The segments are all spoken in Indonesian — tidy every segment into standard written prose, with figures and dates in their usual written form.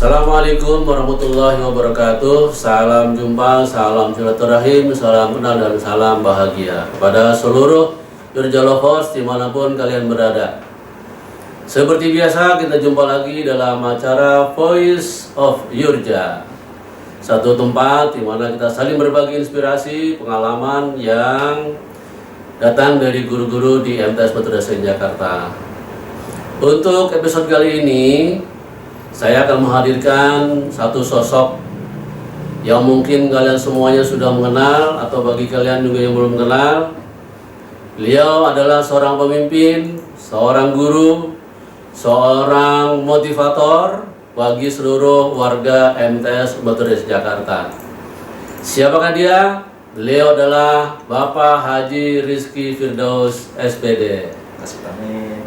Assalamualaikum warahmatullahi wabarakatuh. Salam jumpa, salam silaturahim, salam kenal dan salam bahagia kepada seluruh Yurja Lovers dimanapun kalian berada. Seperti biasa kita jumpa lagi dalam acara Voice of Yurja, satu tempat di mana kita saling berbagi inspirasi, pengalaman yang datang dari guru-guru di MTS Madrasah Jakarta. Untuk episode kali ini saya akan menghadirkan satu sosok yang mungkin kalian semuanya sudah mengenal, atau bagi kalian juga yang belum mengenal. Beliau adalah seorang pemimpin, seorang guru, seorang motivator bagi seluruh warga MTS Madrasah Jakarta. Siapakah dia? Beliau adalah Bapak Haji Rizky Firdaus SPD.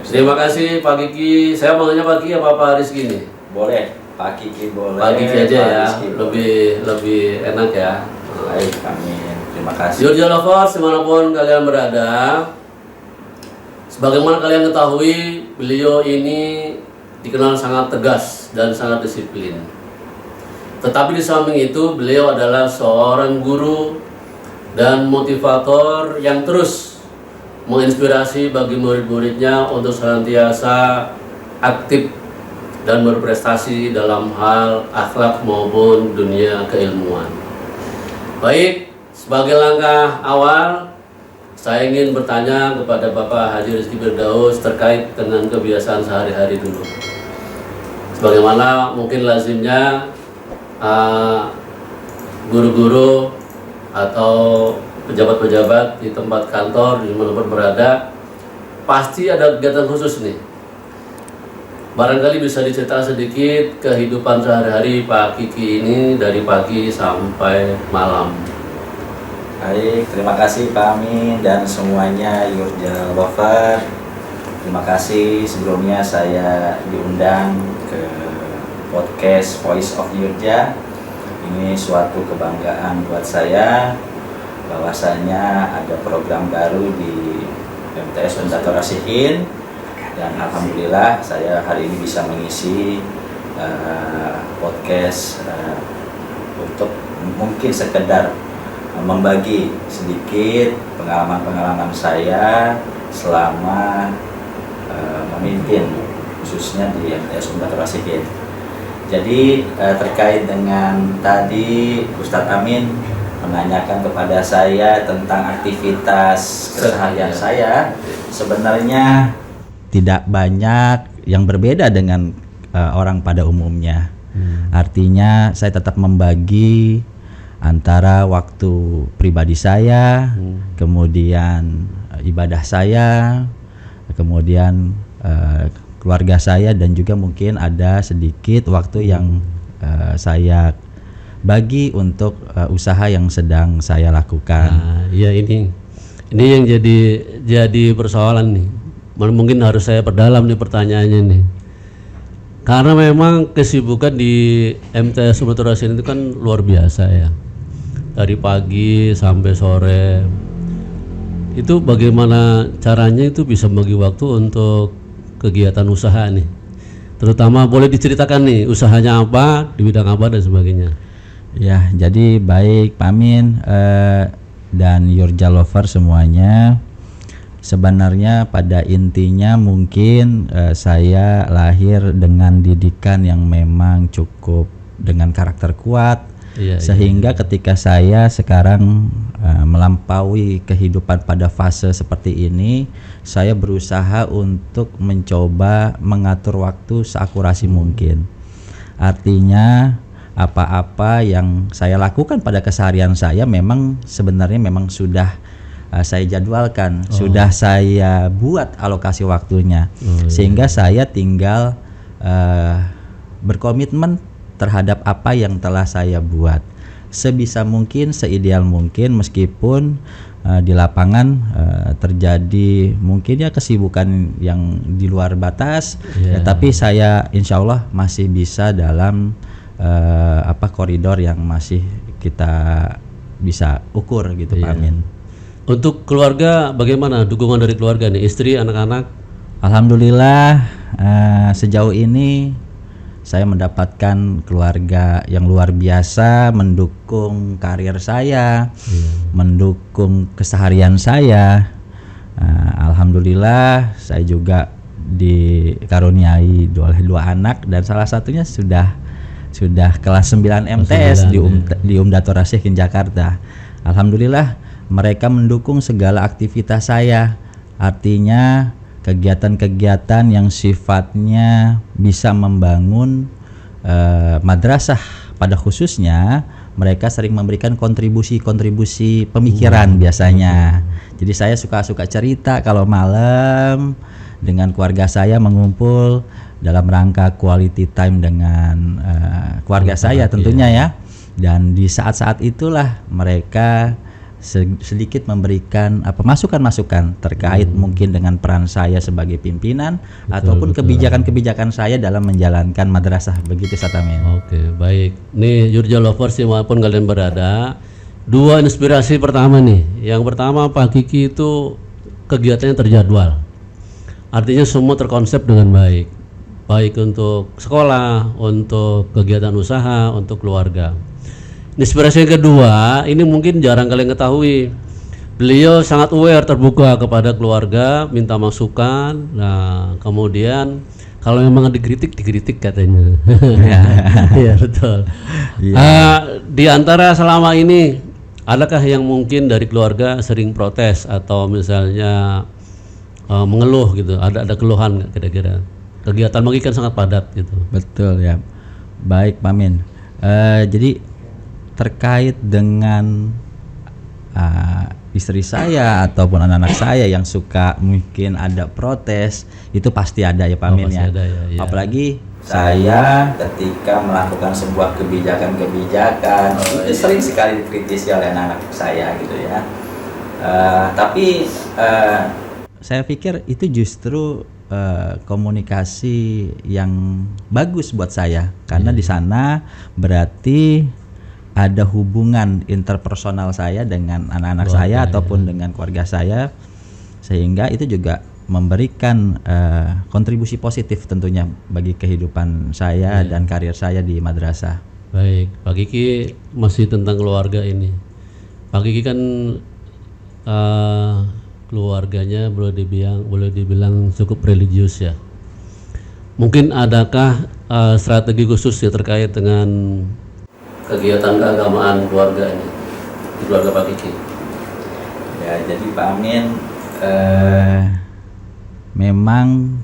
Terima kasih Pak Kiki. Saya manggilnya Pak Kiki apa Pak Rizky ini? Boleh, Pak Kiki boleh. Pak Kiki aja ya, Rizky lebih enak ya. Baik, amin. Terima kasih. Yurja Lovers dimanapun kalian berada, sebagaimana kalian ketahui, beliau ini dikenal sangat tegas dan sangat disiplin. Tetapi di samping itu, beliau adalah seorang guru dan motivator yang terus menginspirasi bagi murid-muridnya untuk senantiasa aktif dan berprestasi dalam hal akhlak maupun dunia keilmuan. Baik, sebagai langkah awal, saya ingin bertanya kepada Bapak Haji Rizky Firdaus terkait dengan kebiasaan sehari-hari dulu. Sebagaimana mungkin lazimnya guru-guru atau pejabat-pejabat di tempat kantor di mana berada, pasti ada kegiatan khusus nih. Barangkali bisa diceritakan sedikit kehidupan sehari-hari Pak Kiki ini dari pagi sampai malam. Baik, terima kasih Pak Amin dan semuanya Yurja Lover. Terima kasih sebelumnya saya diundang ke podcast Voice of Yurja. Ini suatu kebanggaan buat saya bahwasanya ada program baru di MTS Undatul Rasihin. Dan alhamdulillah saya hari ini bisa mengisi podcast untuk mungkin sekedar membagi sedikit pengalaman-pengalaman saya selama memimpin khususnya di MTS Undatul Rasihin. Jadi terkait dengan tadi Ustadz Amin menanyakan kepada saya tentang aktivitas keseharian saya, sebenarnya tidak banyak yang berbeda dengan orang pada umumnya. Artinya saya tetap membagi antara waktu pribadi saya, kemudian ibadah saya, kemudian keluarga saya, dan juga mungkin ada sedikit waktu yang saya bagi untuk usaha yang sedang saya lakukan. Ya ini yang jadi persoalan nih. Mungkin harus saya perdalam nih pertanyaannya nih, karena memang kesibukan di MTS Undatul Rasihin itu kan luar biasa ya, dari pagi sampai sore. Itu bagaimana caranya itu bisa bagi waktu untuk kegiatan usaha nih, terutama boleh diceritakan nih usahanya apa, di bidang apa dan sebagainya. Ya, jadi baik Pak Amin dan Yurja Lover semuanya. Sebenarnya pada intinya mungkin saya lahir dengan didikan yang memang cukup dengan karakter kuat, sehingga ketika saya sekarang melampaui kehidupan pada fase seperti ini, saya berusaha untuk mencoba mengatur waktu seakurasi mungkin. Artinya apa-apa yang saya lakukan pada keseharian saya memang sebenarnya memang sudah saya jadwalkan, sudah saya buat alokasi waktunya, sehingga saya tinggal berkomitmen terhadap apa yang telah saya buat sebisa mungkin, seideal mungkin, meskipun di lapangan terjadi mungkin ya kesibukan yang di luar batas, tapi saya insya Allah masih bisa dalam koridor yang masih kita bisa ukur gitu Pak Amin. Untuk keluarga bagaimana dukungan dari keluarga nih, istri, anak-anak? Alhamdulillah sejauh ini saya mendapatkan keluarga yang luar biasa, mendukung karir saya, mendukung keseharian saya. Alhamdulillah saya juga dikaruniai oleh 2 anak, dan salah satunya sudah kelas 9 MTS di Umdatul Rasyidin Jakarta. Alhamdulillah mereka mendukung segala aktivitas saya. Artinya kegiatan-kegiatan yang sifatnya bisa membangun madrasah pada khususnya, mereka sering memberikan kontribusi pemikiran biasanya. Jadi saya suka cerita kalau malam dengan keluarga saya mengumpul dalam rangka quality time dengan keluarga saya tentunya ya. Dan di saat-saat itulah mereka sedikit memberikan masukan-masukan terkait mungkin dengan peran saya sebagai pimpinan ataupun kebijakan-kebijakan saya dalam menjalankan madrasah, begitu Satamin. Oke, baik. Nih Yurja Lovers dimanapun kalian berada, 2 inspirasi pertama nih. Yang pertama Pak Kiki itu kegiatannya terjadwal. Artinya semua terkonsep dengan baik. Baik untuk sekolah, untuk kegiatan usaha, untuk keluarga. Inspirasi yang kedua, ini mungkin jarang kalian ketahui. Beliau sangat aware, terbuka kepada keluarga, minta masukan. Nah, kemudian kalau memang dikritik katanya. Iya betul. Di antara selama ini, adakah yang mungkin dari keluarga sering protes atau misalnya mengeluh gitu? Ada keluhan nggak kira-kira? Kegiatan Magi kan sangat padat gitu. Betul ya. Baik Pak Min. Jadi terkait dengan istri saya ataupun anak-anak saya yang suka mungkin ada protes, itu pasti ada ya Pak Min ya. Ada, ya. Apalagi saya ketika melakukan sebuah kebijakan itu sering sekali dikritisi oleh anak-anak saya gitu ya. Tapi saya pikir itu justru komunikasi yang bagus buat saya, karena di sana berarti ada hubungan interpersonal saya dengan anak-anak saya ataupun dengan keluarga saya, sehingga itu juga memberikan kontribusi positif tentunya bagi kehidupan saya dan karir saya di madrasah. Baik, Pak Kiki masih tentang keluarga ini. Pak Kiki kan keluarganya boleh dibilang cukup religius ya. Mungkin adakah strategi khusus ya terkait dengan kegiatan keagamaan keluarga ini, di keluarga Pak Kiki? Ya, jadi Pak Amin, memang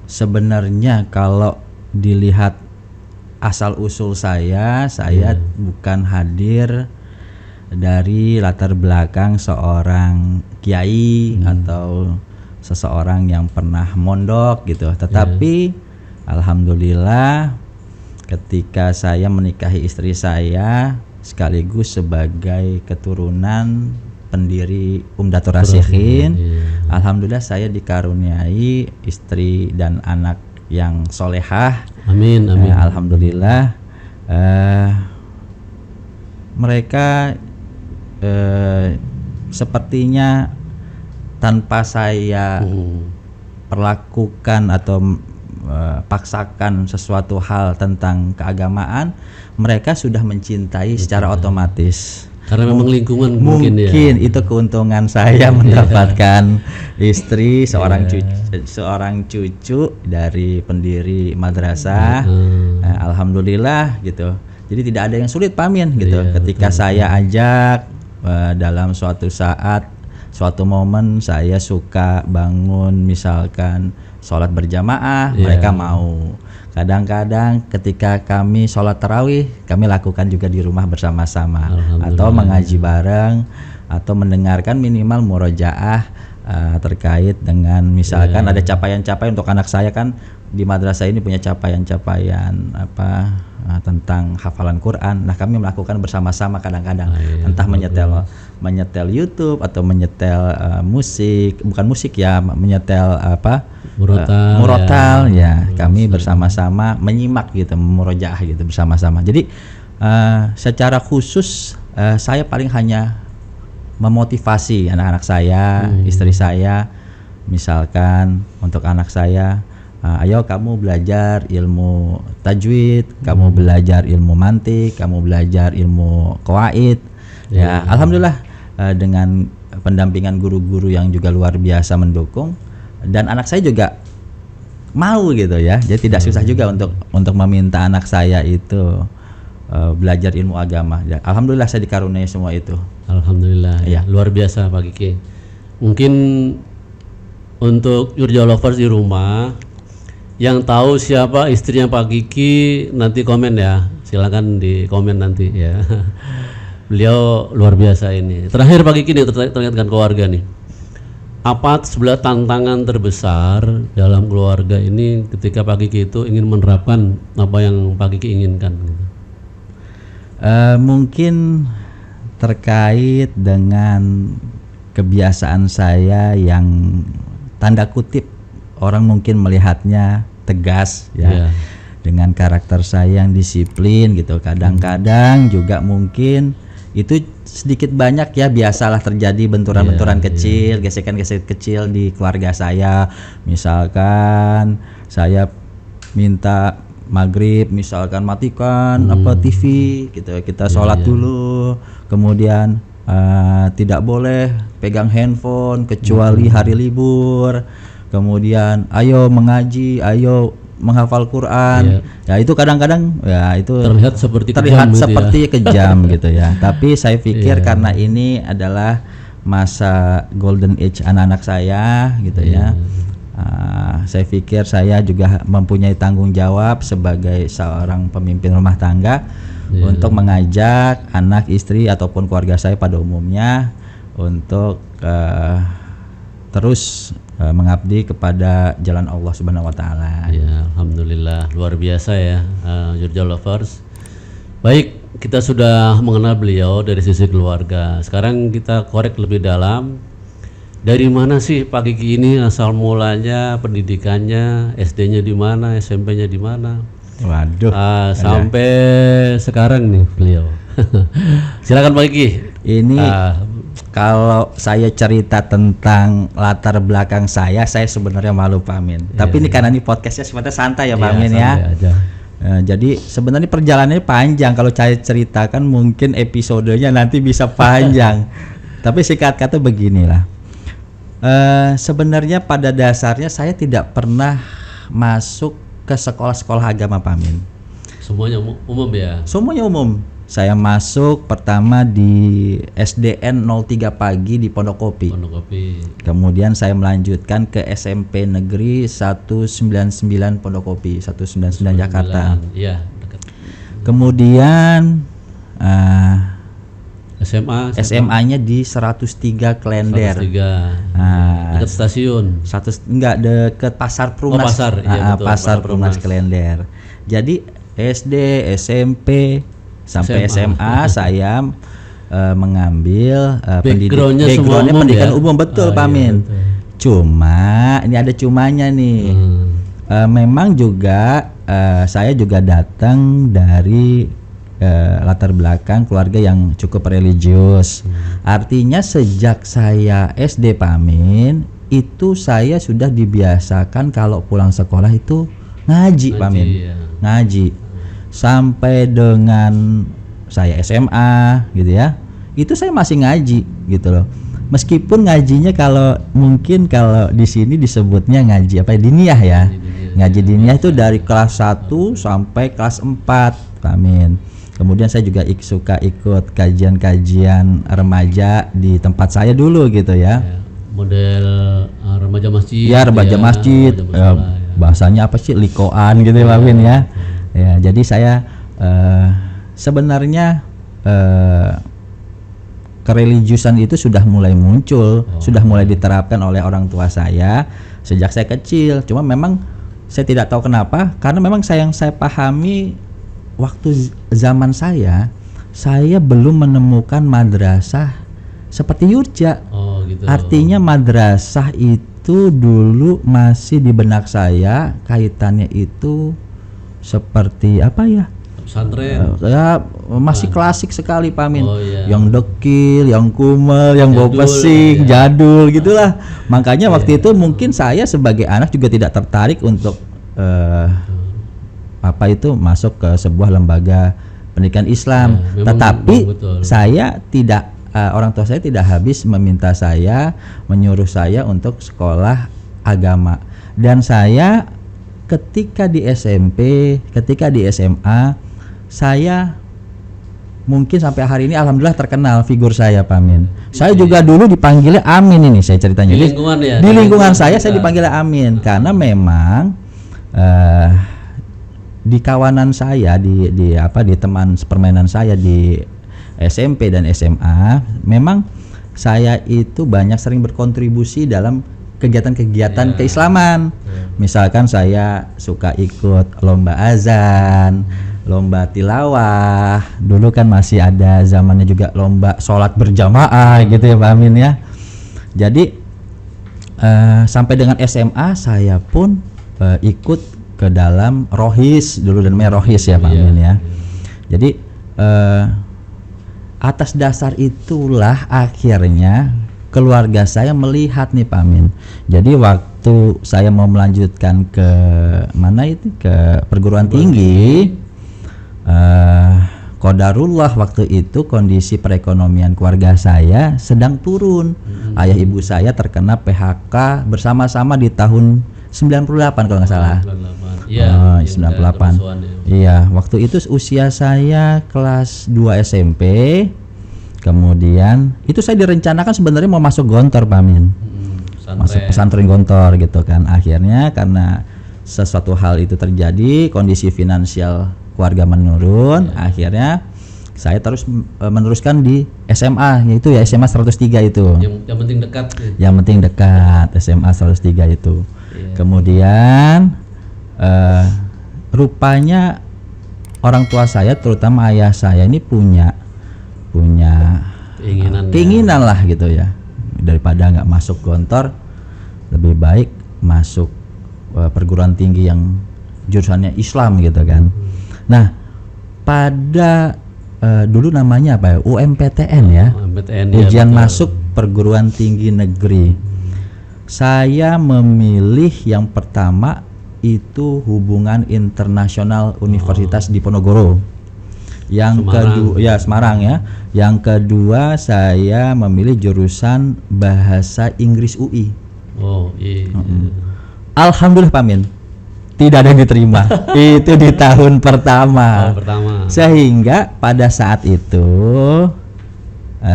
sebenarnya kalau dilihat asal usul saya bukan hadir dari latar belakang seorang kiai atau seseorang yang pernah mondok gitu, tetapi alhamdulillah ketika saya menikahi istri saya sekaligus sebagai keturunan pendiri Umdatul Rasyidin, alhamdulillah saya dikaruniai istri dan anak yang solehah. Amin. Alhamdulillah mereka sepertinya tanpa saya perlakukan atau paksakan sesuatu hal tentang keagamaan, mereka sudah mencintai secara otomatis. Karena memang lingkungan mungkin ya. Itu keuntungan saya mendapatkan istri seorang cucu dari pendiri madrasah. Alhamdulillah gitu. Jadi tidak ada yang sulit Pak Amin gitu. Ketika saya ajak dalam suatu saat, suatu momen saya suka bangun misalkan sholat berjamaah, mereka mau. Kadang-kadang ketika kami sholat tarawih, kami lakukan juga di rumah bersama-sama, atau mengaji bareng, atau mendengarkan minimal murojaah terkait dengan misalkan ada capaian-capaian untuk anak saya kan di madrasah ini punya capaian-capaian tentang hafalan Quran. Nah, kami melakukan bersama-sama kadang-kadang, entah menyetel YouTube atau menyetel bukan musik ya, menyetel murotal ya. Kami bersama-sama menyimak gitu, murojaah gitu bersama-sama. Jadi secara khusus saya paling hanya memotivasi anak-anak saya, istri saya, misalkan untuk anak saya ayo kamu belajar ilmu tajwid, kamu belajar ilmu mantik, kamu belajar ilmu qawaid. Ya, alhamdulillah dengan pendampingan guru-guru yang juga luar biasa mendukung, dan anak saya juga mau gitu ya. Jadi tidak susah juga untuk meminta anak saya itu belajar ilmu agama. Ya, alhamdulillah saya dikaruniai semua itu. Alhamdulillah. Ya, luar biasa Pak Kiki. Mungkin untuk Yurja Lovers di rumah yang tahu siapa istrinya Pak Kiki nanti komen ya, silakan di komen nanti ya. Beliau luar biasa ini. Terakhir Pak Kiki nih terkait dengan keluarga nih. Apa sebelah tantangan terbesar dalam keluarga ini ketika Pak Kiki itu ingin menerapkan apa yang Pak Kiki inginkan? Mungkin terkait dengan kebiasaan saya yang tanda kutip orang mungkin melihatnya tegas ya, dengan karakter saya yang disiplin gitu. Kadang-kadang juga mungkin itu sedikit banyak ya, biasalah terjadi benturan-benturan kecil, gesekan-gesekan kecil di keluarga saya. Misalkan saya minta maghrib, misalkan matikan TV gitu, kita sholat dulu, kemudian tidak boleh pegang handphone kecuali hari libur. Kemudian ayo mengaji, ayo menghafal Quran. Ya itu kadang-kadang ya itu terlihat seperti kejam gitu ya. Tapi saya pikir karena ini adalah masa golden age anak-anak saya gitu ya. Saya pikir saya juga mempunyai tanggung jawab sebagai seorang pemimpin rumah tangga untuk mengajak anak, istri ataupun keluarga saya pada umumnya untuk terus mengabdi kepada jalan Allah Subhanahu wa taala. Ya, alhamdulillah luar biasa ya Yurja Lovers. Baik, kita sudah mengenal beliau dari sisi keluarga. Sekarang kita korek lebih dalam. Dari mana sih Pak Kiki ini asal mulanya, pendidikannya, SD-nya di mana, SMP-nya di mana? Waduh. Sampai sekarang nih beliau. Silakan Pak Kiki. Ini kalau saya cerita tentang latar belakang saya sebenarnya malu Pak Amin. Tapi ini karena ini podcastnya sebenarnya santai ya Pak Amin ya. Jadi sebenarnya perjalanannya panjang. Kalau saya ceritakan mungkin episodenya nanti bisa panjang. Tapi singkat kata beginilah. Sebenarnya pada dasarnya saya tidak pernah masuk ke sekolah-sekolah agama Pak Amin. Semuanya umum ya? Semuanya umum. Saya masuk pertama di SDN 03 Pagi di Pondok Kopi. Kemudian saya melanjutkan ke SMP Negeri 199 Pondok Kopi, 199 Jakarta. Iya, dekat. Kemudian SMA-nya di 103 Klender. 103. Dekat stasiun. Dekat Pasar Perumnas. Pasar Perumnas Klender. Jadi SD, SMP sampai SMA saya mengambil backgroundnya pendidikan umum betul Pak Amin. Cuma ini ada cumanya nih. Memang juga saya juga datang dari latar belakang keluarga yang cukup religius. Artinya sejak saya SD Pak Amin itu saya sudah dibiasakan kalau pulang sekolah itu ngaji Pak Amin. Ngaji. Sampai dengan saya SMA gitu ya, itu saya masih ngaji gitu loh. Meskipun ngajinya mungkin kalau di sini disebutnya ngaji diniyah ya. Ngaji diniyah itu dari kelas 1 sampai kelas 4 Pak Amin. Kemudian saya juga suka ikut kajian-kajian remaja di tempat saya dulu gitu ya. Model remaja masjid. Ya, remaja masjid. Bahasanya apa sih? Likoan gitu ya Pak Amin ya. Ya, jadi saya sebenarnya kereligiusan itu sudah mulai muncul, sudah mulai diterapkan oleh orang tua saya sejak saya kecil. Cuma memang saya tidak tahu kenapa, karena memang yang saya pahami waktu zaman saya belum menemukan madrasah seperti Yurja. Gitu. Artinya madrasah itu dulu masih di benak saya kaitannya itu seperti apa ya? Pesantren. Ya masih klasik sekali Pak Amin. Yang dekil, yang kumel, yang bau pesing, jadul gitulah. Makanya waktu itu mungkin saya sebagai anak juga tidak tertarik untuk Papa itu masuk ke sebuah lembaga pendidikan Islam, Ya, tetapi memang betul. saya tidak, orang tua saya tidak habis meminta saya, menyuruh saya untuk sekolah agama. Dan saya ketika di SMP, ketika di SMA, saya mungkin sampai hari ini alhamdulillah terkenal figur saya, Pak Amin. Saya juga dulu dipanggilnya Amin, ini saya ceritanya. Di lingkungan ya? Di lingkungan saya kita. dipanggilnya Amin karena memang di kawanan saya, di teman sepermainan saya di SMP dan SMA, memang saya itu banyak sering berkontribusi dalam kegiatan-kegiatan keislaman. Misalkan saya suka ikut lomba azan, lomba tilawah. Dulu kan masih ada zamannya juga lomba sholat berjamaah gitu ya, Pak Amin ya. Jadi sampai dengan SMA saya pun ikut ke dalam rohis, dulu namanya rohis ya, Pak Amin ya. Jadi atas dasar itulah akhirnya keluarga saya melihat nih, Pak Amin. Jadi waktu saya mau melanjutkan ke mana itu, ke perguruan tinggi, qadarullah waktu itu kondisi perekonomian keluarga saya sedang turun. Ayah ibu saya terkena PHK bersama-sama di tahun 98 kalau nggak salah. 98. Iya, waktu itu usia saya kelas 2 SMP. Kemudian itu saya direncanakan sebenarnya mau masuk Gontor, Pak Amin. Masuk pesantren Gontor gitu kan. Akhirnya karena sesuatu hal itu terjadi, kondisi finansial keluarga menurun, akhirnya saya terus meneruskan di SMA, yaitu ya SMA 103 itu. Yang penting dekat. Yang penting dekat, SMA 103 itu. Kemudian rupanya orang tua saya, terutama ayah saya ini punya keinginan lah gitu ya, daripada nggak masuk Gontor lebih baik masuk perguruan tinggi yang jurusannya Islam gitu kan. Nah pada dulu namanya apa ya, UMPTN ya, ujian masuk perguruan tinggi negeri. Saya memilih yang pertama itu hubungan internasional Universitas Diponegoro. Yang kedua ya Semarang ya. Yang kedua saya memilih jurusan bahasa Inggris UI. Oh iya. Alhamdulillah, Pak Amin, tidak ada yang diterima. Itu di tahun pertama. Sehingga pada saat itu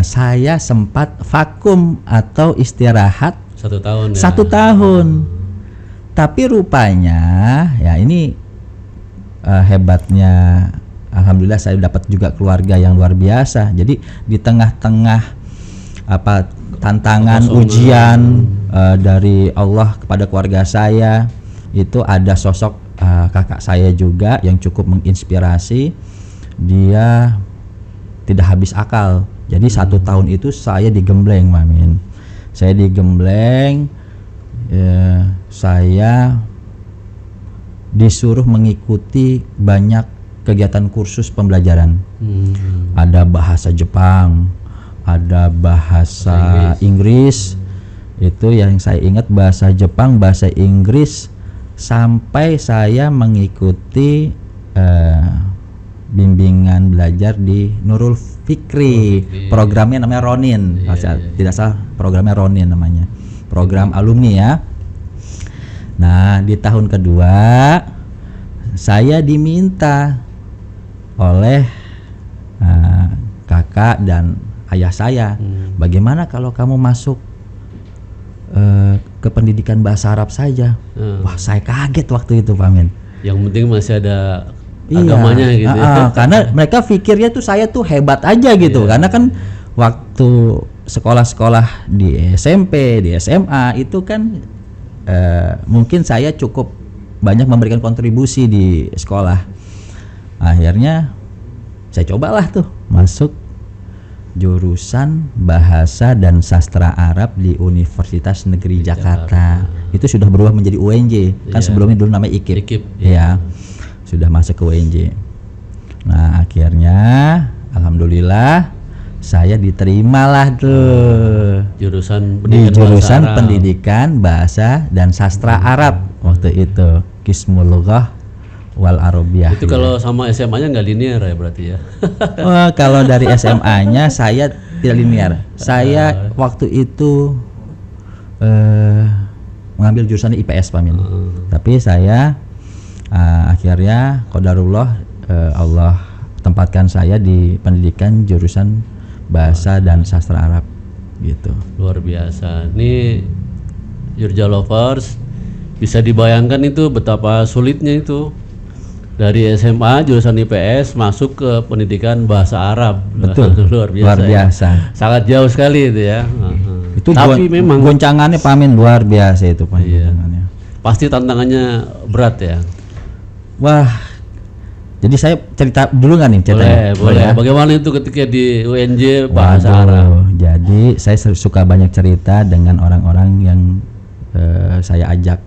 saya sempat vakum atau istirahat 1 tahun ya? 1 tahun. Tapi rupanya ya ini hebatnya, alhamdulillah saya dapat juga keluarga yang luar biasa. Jadi di tengah-tengah tantangan ujian dari Allah kepada keluarga saya, itu ada sosok kakak saya juga yang cukup menginspirasi. Dia tidak habis akal. Jadi 1 tahun itu saya digembleng, Mamin. Saya digembleng, saya disuruh mengikuti banyak kegiatan kursus pembelajaran. Ada bahasa Jepang, ada bahasa Inggris. Itu yang saya ingat, bahasa Jepang, bahasa Inggris, sampai saya mengikuti bimbingan belajar di Nurul Fikri. Programnya namanya Ronin, tidak salah, programnya Ronin namanya, program alumni ya. Nah di tahun kedua saya diminta oleh kakak dan ayah saya, bagaimana kalau kamu masuk ke pendidikan bahasa Arab saja. Wah saya kaget waktu itu, Pak Amin. Yang penting masih ada agamanya gitu ya. Karena mereka pikirnya tuh saya tuh hebat aja gitu. Karena kan waktu sekolah-sekolah di SMP, di SMA itu kan mungkin saya cukup banyak memberikan kontribusi di sekolah. Akhirnya saya cobalah tuh masuk jurusan Bahasa dan Sastra Arab di Universitas Negeri Jakarta. Itu sudah berubah menjadi UNJ. Kan sebelumnya dulu namanya IKIP. Ya. Sudah masuk ke UNJ. Nah, akhirnya alhamdulillah saya diterimalah tuh jurusan di jurusan pendidikan bahasa dan sastra Arab waktu itu. Qismul Lughah wal Arabiyah. Itu kalau sama SMA-nya nggak linear ya berarti ya? Oh, kalau dari SMA-nya saya tidak linear. Saya waktu itu mengambil jurusan IPS Pak Min. Tapi saya akhirnya qadarullah Allah tempatkan saya di pendidikan jurusan bahasa dan sastra Arab gitu. Luar biasa. Ini Yurja Lovers, bisa dibayangkan itu betapa sulitnya itu dari SMA jurusan IPS masuk ke pendidikan bahasa Arab. Betul. Luar biasa. Luar biasa. Ya. Sangat jauh sekali itu ya. Itu tapi memang goncangannya Pak Min luar biasa itu Pak. Iya. Goncangannya. Pasti tantangannya berat ya. Wah. Jadi saya cerita dulu nggak nih ceritanya? Boleh. Ya? Bagaimana itu ketika di UNJ bahasa Arab? Jadi saya suka banyak cerita dengan orang-orang yang saya ajak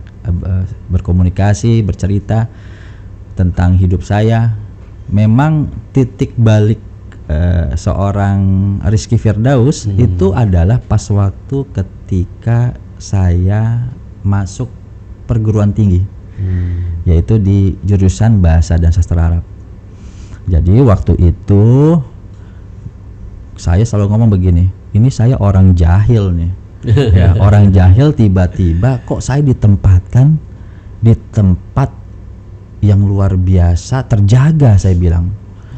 berkomunikasi, bercerita tentang hidup saya. Memang titik balik seorang Rizky Firdaus itu adalah pas waktu ketika saya masuk perguruan tinggi, yaitu di jurusan bahasa dan sastra Arab. Jadi waktu itu saya selalu ngomong begini, ini saya orang jahil nih. Ya, orang jahil tiba-tiba kok saya ditempatkan di tempat yang luar biasa terjaga, saya bilang.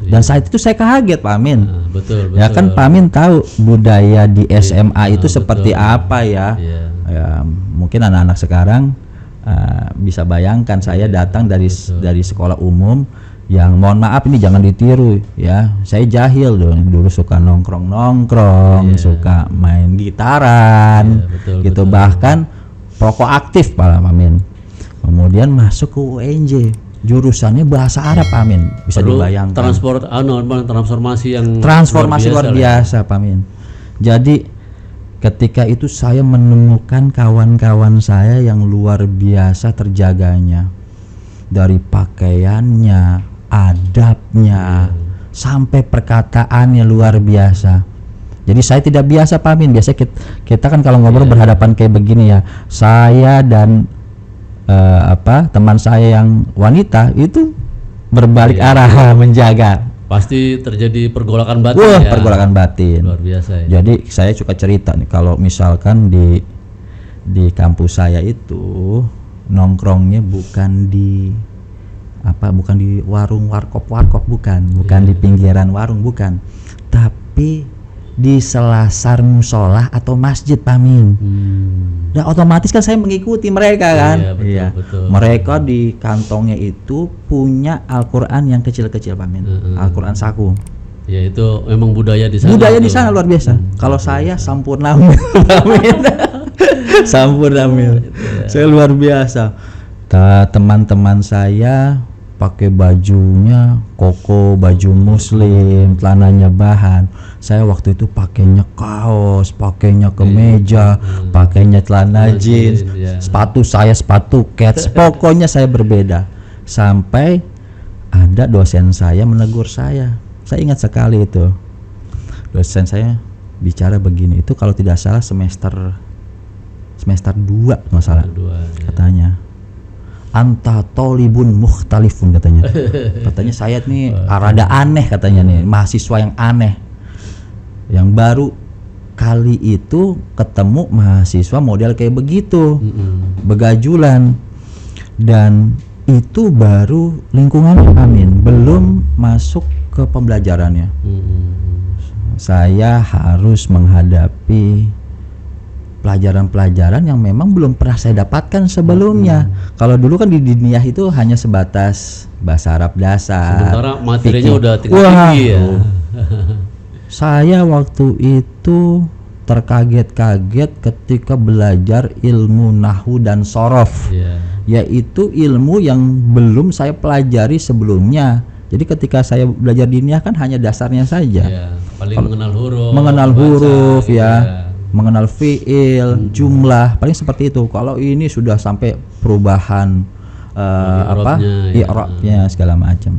Dan saat itu saya kaget Pak Amin. Betul. Ya kan Pak Amin tahu budaya di SMA itu seperti apa ya. Iya. Ya mungkin anak-anak sekarang bisa bayangkan saya datang dari sekolah umum yang mohon maaf ini jangan ditiru ya. Saya jahil dulu suka nongkrong, suka main gitaran, gitu. Bahkan rokok aktif Pak Amin. Kemudian masuk ke UNJ. Jurusannya bahasa Arab Amin, bisa dibayangkan. Transformasi luar biasa Pak Amin. Jadi ketika itu saya menemukan kawan-kawan saya yang luar biasa terjaganya, dari pakaiannya, adabnya, sampai perkataannya luar biasa. Jadi saya tidak biasa Pak Amin. Biasanya kita kan kalau ngobrol berhadapan kayak begini ya, saya dan teman saya yang wanita itu berbalik arah menjaga. Pasti terjadi pergolakan batin. Wah, pergolakan batin. Luar biasa ya. Jadi saya suka cerita nih kalau misalkan di kampus saya itu nongkrongnya bukan di warung warkop bukan di pinggiran warung bukan. Tapi di selasar musola atau masjid Pak Amin. Nah otomatis kan saya mengikuti mereka kan. Iya, betul. Mereka di kantongnya itu punya Al-Quran yang kecil-kecil Pak Amin. Al-Quran saku. Ya itu memang budaya di sana. Budaya di sana luar biasa. Kalau saya sampurnamil Pak Amin. Sampurnamil. Saya luar biasa. Teman-teman saya pakai bajunya koko, baju muslim, celananya bahan. Saya waktu itu pakainya kaos, pakainya kemeja, pakainya celana jeans, sepatu saya sepatu kets. Pokoknya saya berbeda. Sampai ada dosen saya menegur saya. Saya ingat sekali itu. Dosen saya bicara begini, itu kalau tidak salah semester 2 masalah. Katanya anta tolibun mukhtalifun katanya. Katanya saya nih rada aneh katanya nih, mahasiswa yang aneh. Yang baru kali itu ketemu mahasiswa model kayak begitu. Begajulan. Dan itu baru lingkungan Amin, belum masuk ke pembelajarannya. Saya harus menghadapi pelajaran-pelajaran yang memang belum pernah saya dapatkan sebelumnya. Kalau dulu kan di diniyah itu hanya sebatas bahasa Arab dasar. Sementara materinya udah tinggal tinggi ya. Saya waktu itu terkaget-kaget ketika belajar ilmu nahwu dan sorof, yaitu ilmu yang belum saya pelajari sebelumnya. Jadi ketika saya belajar diniyah kan hanya dasarnya saja. Paling mengenal huruf mengenal fiil, jumlah, paling seperti itu. Kalau ini sudah sampai perubahan i'rabnya segala macam.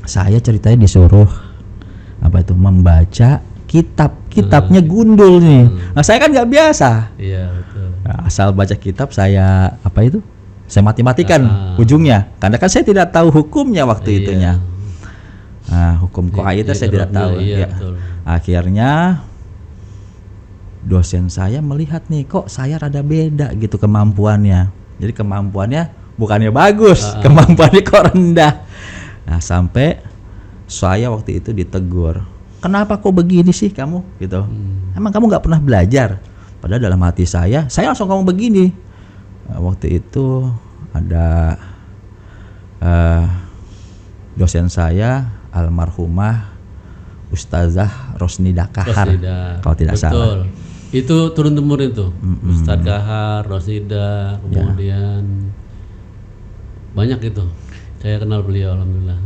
Saya ceritanya disuruh membaca kitabnya gundul nih. Nah, saya kan nggak biasa. Iya betul. Nah, asal baca kitab saya Saya mati-matikan ujungnya, karena kan saya tidak tahu hukumnya waktu itunya. Nah, hukum qa'id itu saya tidak tahu. Iya, Ya. betul. Akhirnya dosen saya melihat nih, kok saya rada beda gitu kemampuannya. Jadi kemampuannya bukannya bagus, kemampuannya kok rendah. Nah, sampai saya waktu itu ditegur, kenapa kok begini sih kamu gitu? Emang kamu nggak pernah belajar? Padahal dalam hati saya langsung ngomong begini. Waktu itu ada dosen saya, almarhumah Ustazah Rosnida Kahar, kalau tidak salah. Itu turun temurun itu. Ustadz Kahar, Rosnida, kemudian banyak itu. Saya kenal beliau, alhamdulillah.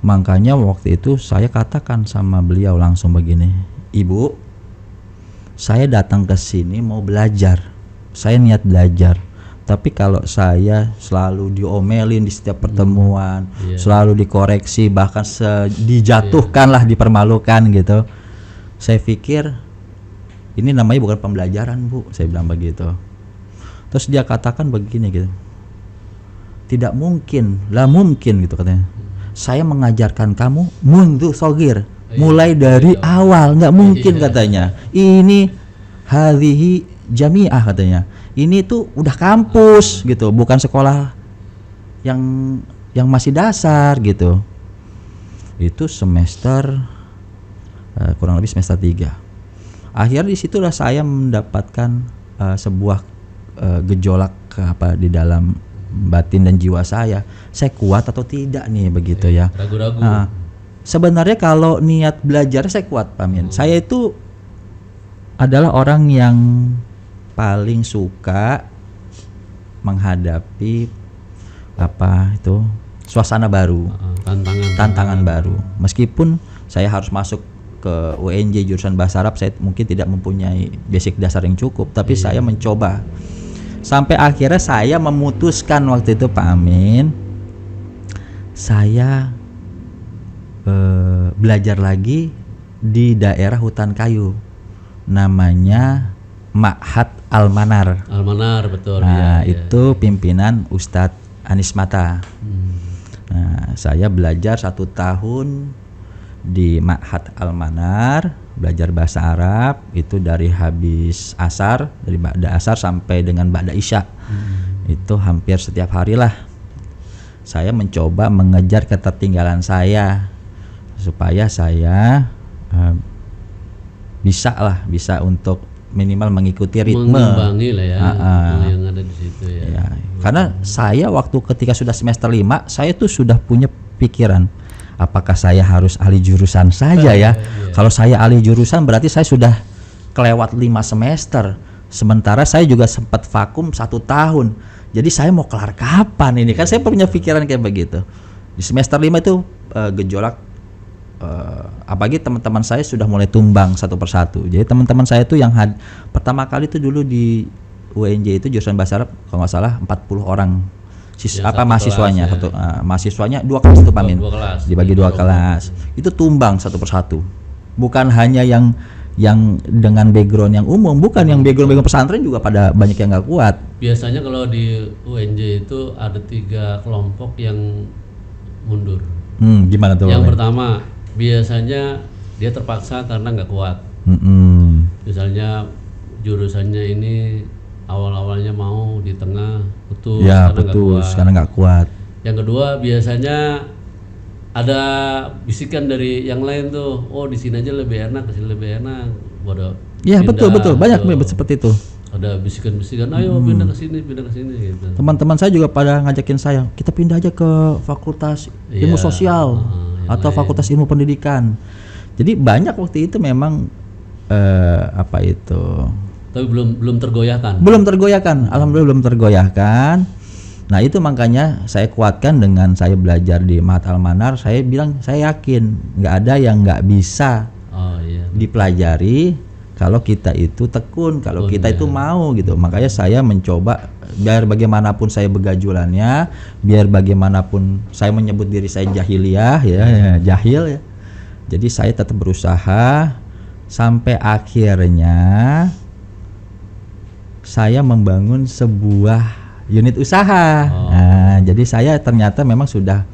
Makanya waktu itu saya katakan sama beliau langsung begini, Ibu, saya datang ke sini mau belajar, saya niat belajar. Tapi kalau saya selalu diomelin di setiap pertemuan, selalu dikoreksi, bahkan dijatuhkan lah, dipermalukan gitu, saya pikir ini namanya bukan pembelajaran, Bu. Saya bilang begitu. Terus dia katakan begini gitu, tidak mungkin, lah mungkin gitu katanya. Saya mengajarkan kamu mundu sogir, mulai dari awal, nggak mungkin katanya. Ini hadhihi jami'ah katanya. Ini tuh udah kampus gitu, bukan sekolah yang masih dasar gitu. Itu semester kurang lebih semester 3. Akhirnya disitulah saya mendapatkan sebuah gejolak di dalam batin dan jiwa saya kuat atau tidak nih begitu ya. Ragu-ragu. Sebenarnya kalau niat belajar saya kuat, Pak Min. Saya itu adalah orang yang paling suka menghadapi suasana baru, tantangan baru. Meskipun saya harus masuk ke UNJ jurusan bahasa Arab, saya mungkin tidak mempunyai basic dasar yang cukup, tapi saya mencoba. Sampai akhirnya saya memutuskan waktu itu, Pak Amin, saya belajar lagi di daerah hutan kayu, namanya Ma'had Al-Manar. Al-Manar, betul. Nah, itu pimpinan Ustadz Anis Mata. Nah, saya belajar 1 tahun di Ma'had Al-Manar, belajar bahasa Arab itu dari habis asar, dari ba'da asar sampai dengan ba'da isya. Itu hampir setiap hari lah saya mencoba mengejar ketertinggalan saya, supaya saya bisa untuk minimal mengikuti ritme, mengimbangi lah ya yang ada di situ ya. Karena saya waktu ketika sudah semester 5, saya tuh sudah punya pikiran, apakah saya harus ahli jurusan saja ya? Kalau saya ahli jurusan berarti saya sudah kelewat 5 semester. Sementara saya juga sempat vakum 1 tahun. Jadi saya mau kelar kapan ini? Kan saya punya pikiran kayak begitu. Di semester 5 itu gejolak, apalagi teman-teman saya sudah mulai tumbang satu persatu. Jadi teman-teman saya itu yang pertama kali itu dulu di UNJ itu jurusan bahasa Arab, kalau nggak salah 40 orang mahasiswanya, mahasiswanya 2 kelas itu, Pak Min, dibagi 2 kelas. Itu tumbang satu persatu. Bukan hanya yang dengan background yang umum, bukan yang background pesantren juga pada banyak yang nggak kuat. Biasanya kalau di UNJ itu ada 3 kelompok yang mundur. Gimana tuh? Yang pertama, biasanya dia terpaksa karena nggak kuat. Misalnya jurusannya ini awal-awalnya mau, di tengah putus, karena nggak kuat. Yang kedua, biasanya ada bisikan dari yang lain tuh, oh di sini aja lebih enak, kesini lebih enak, bodoh. Iya, betul banyak seperti itu. Ada bisikan-bisikan, ayo pindah ke sini gitu. Teman-teman saya juga pada ngajakin saya, kita pindah aja ke Fakultas Ilmu Sosial atau Fakultas Ilmu Pendidikan. Jadi banyak waktu itu memang tapi belum tergoyahkan. Alhamdulillah belum tergoyahkan. Nah, itu makanya saya kuatkan dengan saya belajar di Ma'had Al-Manar. Saya bilang saya yakin nggak ada yang nggak bisa dipelajari kalau kita itu tekun, kalau kita itu mau gitu. Makanya saya mencoba, biar bagaimanapun saya begajulannya, biar bagaimanapun saya menyebut diri saya jahiliyah jahil ya. Jadi saya tetap berusaha sampai akhirnya saya membangun sebuah unit usaha. Nah, jadi saya ternyata memang sudah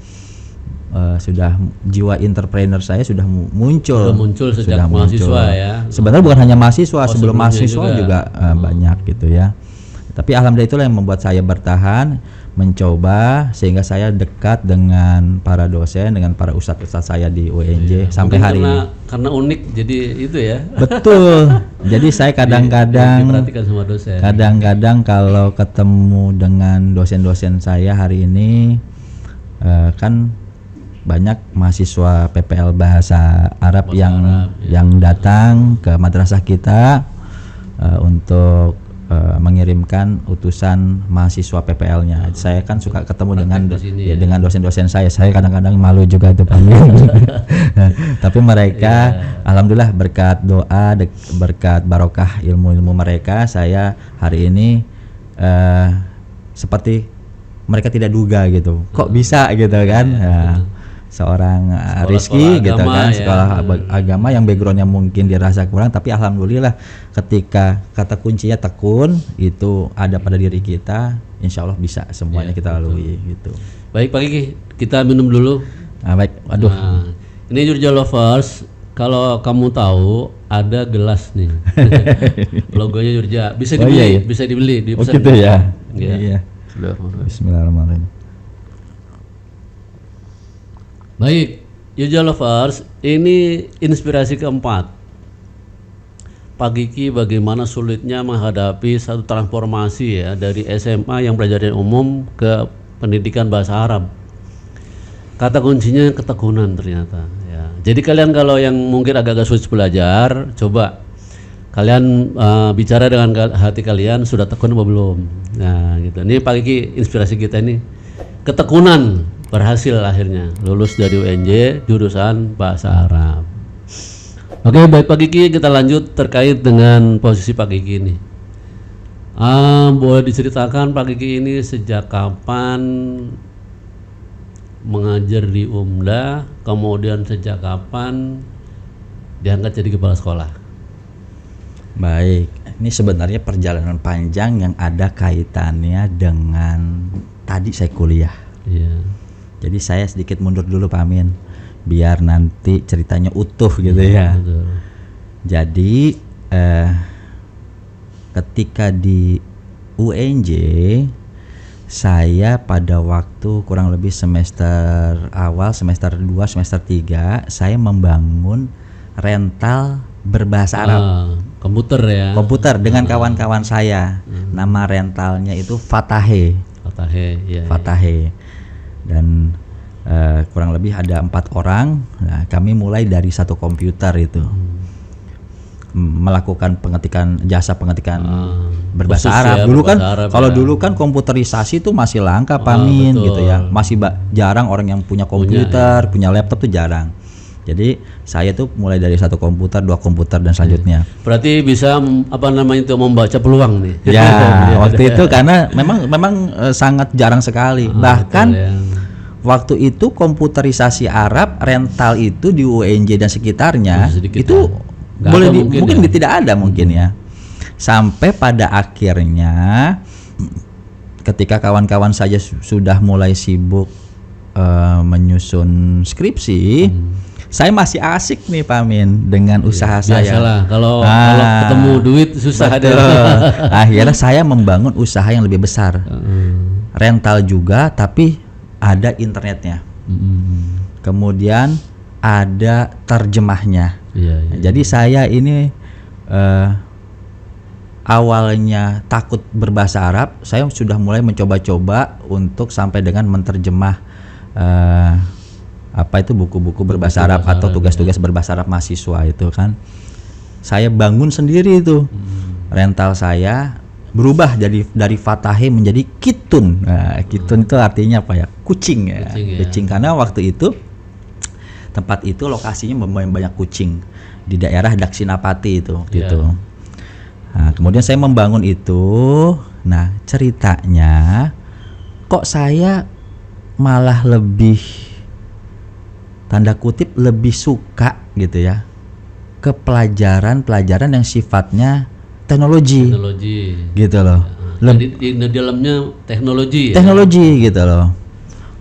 jiwa entrepreneur saya sudah muncul. Sudah muncul sejak mahasiswa ya. Sebenarnya bukan hanya mahasiswa, sebelum mahasiswa juga banyak gitu ya. Tapi alhamdulillah itulah yang membuat saya bertahan, mencoba sehingga saya dekat dengan para dosen, dengan para ustadz-ustadz saya di UNJ sampai hari ini. Karena unik jadi itu ya. Betul. Jadi saya kadang-kadang diperhatikan sama dosen. Kadang-kadang kalau ketemu dengan dosen-dosen saya hari ini kan banyak mahasiswa PPL Bahasa Arab yang datang ke madrasah kita untuk mengirimkan utusan mahasiswa PPL-nya. Saya kan suka ketemu dengan dosen-dosen saya. Saya kadang-kadang malu juga itu Pak. Tapi mereka alhamdulillah berkat doa, berkat barokah ilmu-ilmu mereka, saya hari ini seperti mereka tidak duga gitu. Kok bisa gitu kan? Seorang Rizky gitu kan, sekolah agama yang backgroundnya mungkin dirasa kurang, tapi alhamdulillah ketika kata kuncinya tekun itu ada pada diri kita, insya Allah bisa semuanya kita lalui gitu. Baik Pak Kiki, kita minum dulu. Baik, aduh. Ini Yurja Lovers, kalau kamu tahu ada gelas nih, logonya Yurja, bisa dibeli, bisa dibeli di pesan. Oh gitu ya. Iya. Bismillahirrahmanirrahim. Baik, Yurja Lovers, ini inspirasi keempat. Pak Kiki bagaimana sulitnya menghadapi satu transformasi ya dari SMA yang pelajaran umum ke pendidikan bahasa Arab. Kata kuncinya ketekunan ternyata. Ya. Jadi kalian kalau yang mungkin agak-agak sulit belajar, coba kalian bicara dengan hati kalian, sudah tekun apa belum? Nah, gitu. Ini Pak Kiki inspirasi kita ini ketekunan. Berhasil akhirnya lulus dari UNJ jurusan bahasa Arab. Oke, baik Pak Kiki, kita lanjut terkait dengan posisi Pak Kiki ini. Boleh diceritakan Pak Kiki ini sejak kapan mengajar di Umdah, kemudian sejak kapan diangkat jadi kepala sekolah? Baik, ini sebenarnya perjalanan panjang yang ada kaitannya dengan tadi saya kuliah. Iya. Jadi saya sedikit mundur dulu Pak Amin, biar nanti ceritanya utuh gitu ya. Betul. Jadi ketika di UNJ saya pada waktu kurang lebih semester awal, semester 2, semester 3 saya membangun rental berbahasa Arab. Komputer ya. Komputer dengan kawan-kawan saya. Nama rentalnya itu Fatahe. Iya. Fatahe. Dan kurang lebih ada 4 orang. Nah, kami mulai dari satu komputer itu melakukan jasa pengetikan berbahasa Arab. Dulu kan kalau dulu kan komputerisasi itu masih langka Pak Min gitu ya. Masih jarang orang yang punya komputer, punya laptop tuh jarang. Jadi saya tuh mulai dari satu komputer, 2 komputer dan selanjutnya. Berarti bisa membaca peluang nih. Ya, waktu itu karena memang sangat jarang sekali. Bahkan waktu itu komputerisasi Arab rental itu di UNJ dan sekitarnya itu boleh mungkin tidak ada mungkin ya. Sampai pada akhirnya ketika kawan-kawan saya sudah mulai sibuk menyusun skripsi, saya masih asik nih Pak Min dengan usaha saya. Biasalah kalau ketemu duit susah ada. Akhirnya saya membangun usaha yang lebih besar. Rental juga tapi ada internetnya. Kemudian ada terjemahnya. Jadi saya ini awalnya takut berbahasa Arab, saya sudah mulai mencoba-coba untuk sampai dengan menterjemah buku-buku berbahasa Arab atau tugas-tugas berbahasa Arab mahasiswa itu kan. Saya bangun sendiri itu. Rental saya berubah dari Fatahe menjadi Kitun. Nah, Kitun itu artinya apa ya? Kucing ya. Kucing karena waktu itu tempat itu lokasinya banyak kucing di daerah Daksinapati itu. Gitu. Nah, kemudian saya membangun itu. Nah, ceritanya kok saya malah lebih tanda kutip lebih suka gitu ya ke pelajaran yang sifatnya teknologi gitu loh. Jadi di dalamnya teknologi ya. Teknologi gitu loh.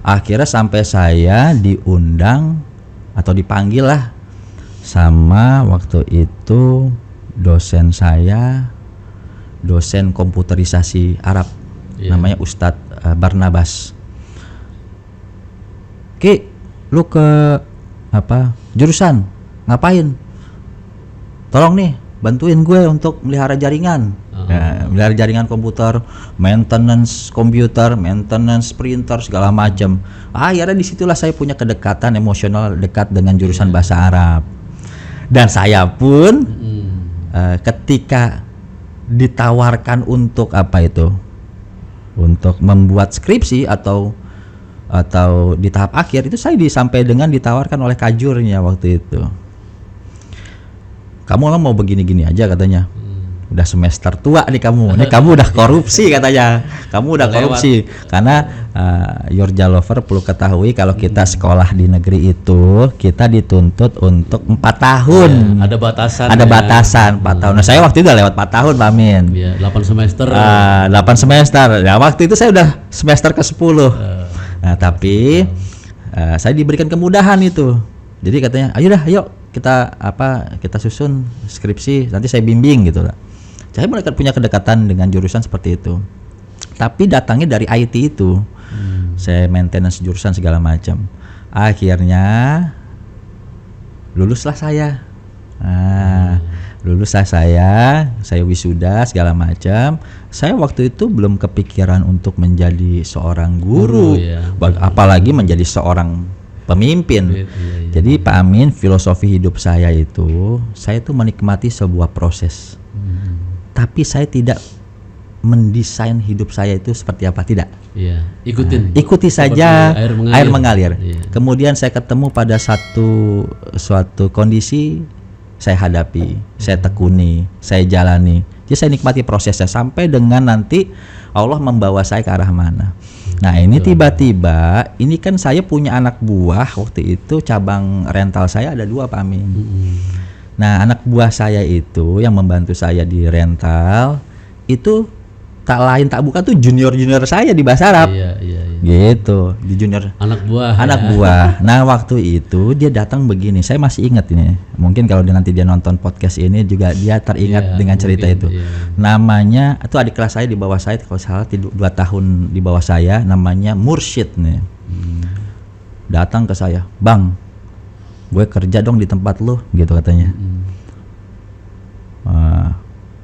Akhirnya sampai saya diundang atau dipanggil lah sama waktu itu dosen saya, dosen komputerisasi Arab, namanya Ustadz Barnabas. Ki, lu ke jurusan ngapain? Tolong nih bantuin gue untuk melihara jaringan. Melihara jaringan komputer, maintenance komputer, maintenance printer, segala macam. Akhirnya disitulah saya punya kedekatan emosional dekat dengan jurusan bahasa Arab. Dan saya pun ketika ditawarkan untuk untuk membuat skripsi atau di tahap akhir itu, saya sampai dengan ditawarkan oleh kajurnya waktu itu. Kamu mau begini-gini aja katanya. Udah semester tua nih kamu. Ini kamu udah korupsi katanya. Kamu udah korupsi. Karena Yurja Lover perlu ketahui kalau kita sekolah di negeri itu kita dituntut untuk 4 tahun. Ya, ada batasan. Ada batasan 4 tahun. Nah, saya waktu itu udah lewat 4 tahun, Pak Amin. Ya, 8 semester. 8 semester. Ya, waktu itu saya udah semester ke-10. Nah, tapi saya diberikan kemudahan itu. Jadi katanya, ayo kita susun skripsi, nanti saya bimbing gitu lah. Saya mulai punya kedekatan dengan jurusan seperti itu. Tapi datangnya dari IT itu. Saya maintenance jurusan segala macam. Akhirnya luluslah saya. Luluslah saya wisuda segala macam. Saya waktu itu belum kepikiran untuk menjadi seorang guru, apalagi menjadi seorang pemimpin. Jadi Pak Amin, filosofi hidup saya itu, saya tuh menikmati sebuah proses. Tapi saya tidak mendesain hidup saya itu seperti apa, tidak. Iya, ikuti saja air mengalir. Iya. Kemudian saya ketemu pada suatu kondisi, saya hadapi, saya tekuni, saya jalani. Jadi saya nikmati prosesnya sampai dengan nanti Allah membawa saya ke arah mana. Nah, ini tiba-tiba, ini kan saya punya anak buah waktu itu, cabang rental saya ada 2, Pak Amin. Nah, anak buah saya itu yang membantu saya di rental itu tak lain tak bukan tuh junior saya di bahasa Arab. Iya. Gitu, di junior. Anak buah. Nah, waktu itu dia datang begini. Saya masih ingat ini. Mungkin kalau nanti dia nonton podcast ini juga dia teringat dengan cerita itu. Namanya itu adik kelas saya di bawah saya, kalau salah 2 tahun di bawah saya, namanya Mursyid nih. Datang ke saya, "Bang, gue kerja dong di tempat lu," gitu katanya.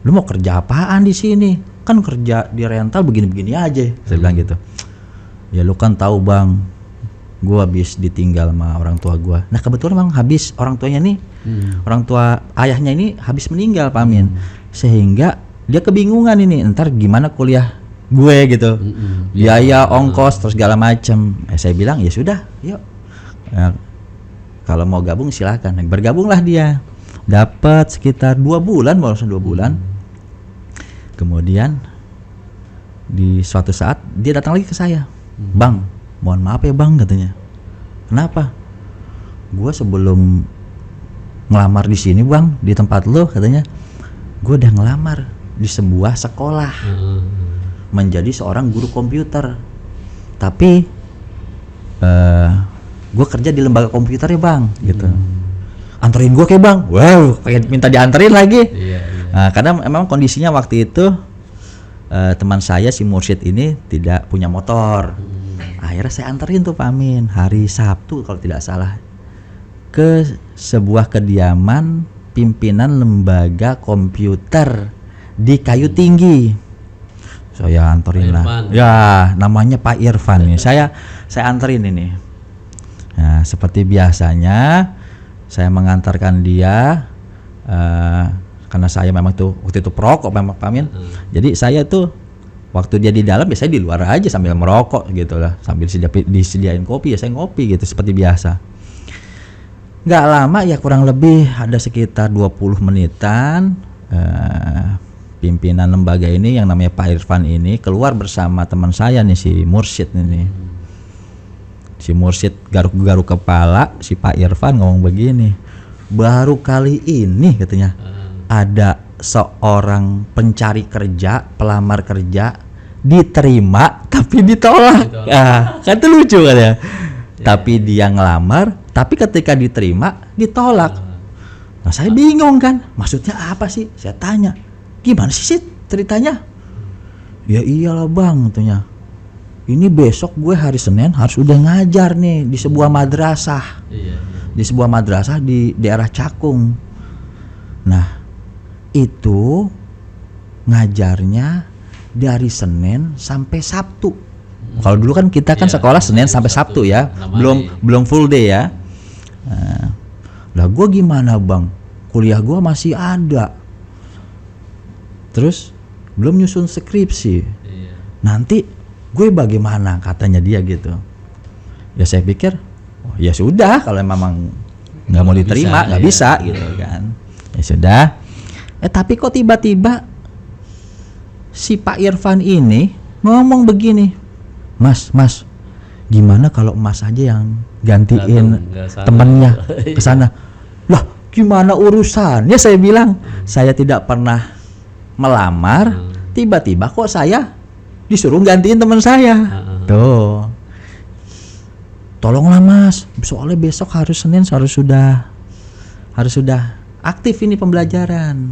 "Lu mau kerja apaan di sini? Kan kerja di rental begini-begini aja." Saya bilang gitu. "Ya lu kan tahu Bang, gue habis ditinggal sama orang tua gue." Nah, kebetulan Bang habis orang tuanya nih, orang tua ayahnya ini habis meninggal, Pak Amin. Sehingga dia kebingungan ini, ntar gimana kuliah gue gitu, biaya ongkos terus segala macem. Saya bilang ya sudah, yuk. Kalau mau gabung silakan. Bergabunglah dia. Dapat sekitar 2 bulan, barusan 2 bulan. Kemudian di suatu saat dia datang lagi ke saya. "Bang, mohon maaf ya Bang," katanya. "Kenapa?" "Gue sebelum ngelamar di sini Bang, di tempat lo," katanya, "gue udah ngelamar di sebuah sekolah menjadi seorang guru komputer. Tapi gue kerja di lembaga komputer ya Bang," gitu. "Anterin gue ke Bang." Wow, pengen minta dianterin lagi. Nah, karena memang kondisinya waktu itu teman saya si Mursyid ini tidak punya motor. Akhirnya saya anterin tuh Pak Amin hari Sabtu kalau tidak salah ke sebuah kediaman pimpinan lembaga komputer di Kayu Tinggi. Saya anterin lah. Ya, namanya Pak Irfan nih. Saya anterin ini. Nah, seperti biasanya saya mengantarkan dia karena saya memang tuh waktu itu perokok memang Pak Amin. Jadi saya tuh waktu dia di dalam biasanya di luar aja sambil merokok gitu lah, sambil disediain kopi ya saya ngopi gitu seperti biasa. Nggak lama ya, kurang lebih ada sekitar 20 menitan pimpinan lembaga ini yang namanya Pak Irfan ini keluar bersama teman saya nih si Mursyid ini. Si Mursyid garuk-garuk kepala, si Pak Irfan ngomong begini, "Baru kali ini," katanya, "ada seorang pencari kerja, pelamar kerja diterima tapi ditolak. Kan itu lucu kan ya. Tapi dia ngelamar, tapi ketika diterima ditolak. Nah saya bingung kan, maksudnya apa sih? Saya tanya, gimana sih ceritanya? Ya iyalah bang, katanya. Ini besok gue hari Senin harus udah ngajar nih di sebuah madrasah. Di sebuah madrasah di daerah Cakung. Nah itu ngajarnya dari Senin sampai Sabtu. Kalau dulu kan kita kan sekolah Senin sampai Sabtu ya, belum full day ya. Lah gue gimana bang? Kuliah gue masih ada. Terus belum nyusun skripsi. Nanti gue bagaimana, katanya dia gitu. Ya saya pikir, oh, ya sudah kalau memang nggak mau diterima nggak bisa gitu kan. Ya sudah. Tapi kok tiba-tiba si Pak Irfan ini ngomong begini, Mas, gimana kalau Mas aja yang gantiin temennya ke sana? Lah, gimana urusannya? Saya bilang, saya tidak pernah melamar, tiba-tiba kok saya disuruh gantiin teman saya. Tuh. Tolonglah Mas, soalnya besok harus Senin harus sudah aktif ini pembelajaran.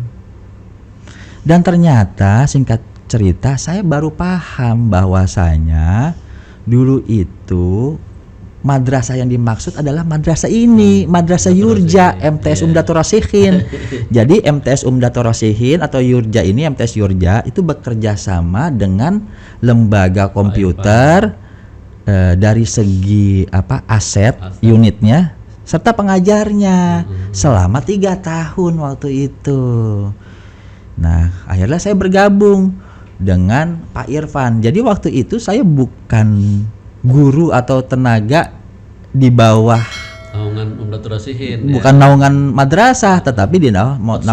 Dan ternyata singkat cerita saya baru paham bahwasanya dulu itu madrasah yang dimaksud adalah madrasah ini, madrasah Yurja, MTS Umdatul Rasihin. Jadi MTS Umdatul Rasihin atau Yurja ini, MTS Yurja itu bekerja sama dengan lembaga komputer dari segi aset unitnya serta pengajarnya selama 3 tahun waktu itu. Nah, akhirnya saya bergabung dengan Pak Irfan. Jadi waktu itu saya bukan guru atau tenaga di bawah naungan Umdatul Rasihin. Bukan naungan madrasah, tetapi di naungan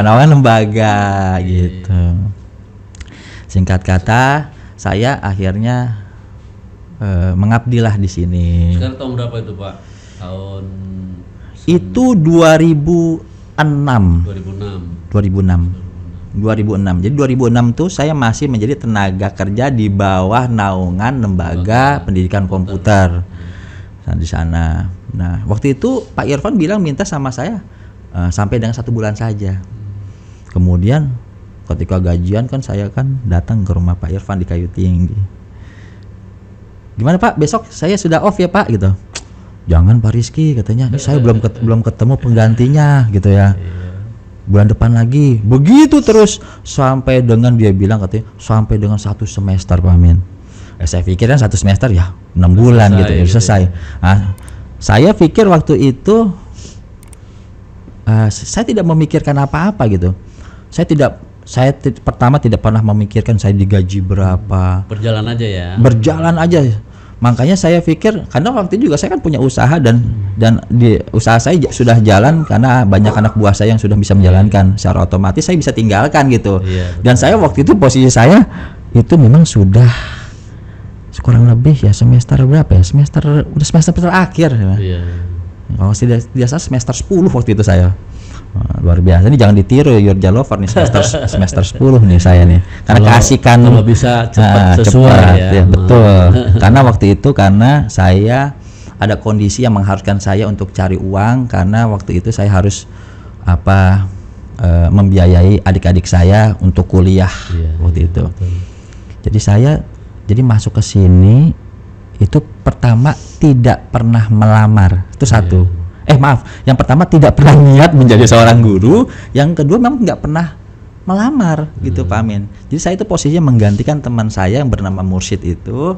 naungan lembaga gitu. Singkat kata, saya akhirnya mengabdilah di sini. Sekarang tahun berapa itu, Pak? Tahun itu 2006. Jadi 2006 tuh saya masih menjadi tenaga kerja di bawah naungan lembaga pendidikan komputer di sana. Nah, waktu itu Pak Irfan bilang minta sama saya sampai dengan 1 bulan saja. Kemudian ketika gajian kan saya kan datang ke rumah Pak Irfan di Kayu Tinggi. Gimana Pak? Besok saya sudah off ya Pak gitu. Jangan Pak Rizky, katanya. Ini saya belum ketemu penggantinya gitu ya. Bulan depan lagi, begitu terus sampai dengan dia bilang katanya sampai dengan 1 semester Pak Amin. Saya pikir kan 1 semester ya 6 bulan gitu ya selesai. Nah, saya pikir waktu itu saya tidak memikirkan apa-apa gitu. Saya pertama tidak pernah memikirkan saya digaji berapa. Berjalan aja ya. Berjalan aja. Makanya saya pikir, karena waktu itu juga saya kan punya usaha dan di usaha saya sudah jalan karena banyak anak buah saya yang sudah bisa menjalankan, secara otomatis saya bisa tinggalkan gitu. Dan saya waktu itu posisi saya itu memang sudah kurang lebih ya semester berapa ya? Udah semester terakhir. Kalau tidak biasa semester 10 waktu itu saya. Luar biasa, ini jangan ditiru Yurja Lover nih semester 10 nih saya nih, karena keasikan kalau bisa cepat sesuai ya. Betul. Karena waktu itu karena saya ada kondisi yang mengharuskan saya untuk cari uang, karena waktu itu saya harus membiayai adik-adik saya untuk kuliah waktu itu. Betul. Jadi saya masuk ke sini itu pertama tidak pernah melamar, itu satu. Yang pertama tidak pernah niat menjadi seorang guru, yang kedua memang nggak pernah melamar gitu Pak Amin. Jadi saya itu posisinya menggantikan teman saya yang bernama Mursyid itu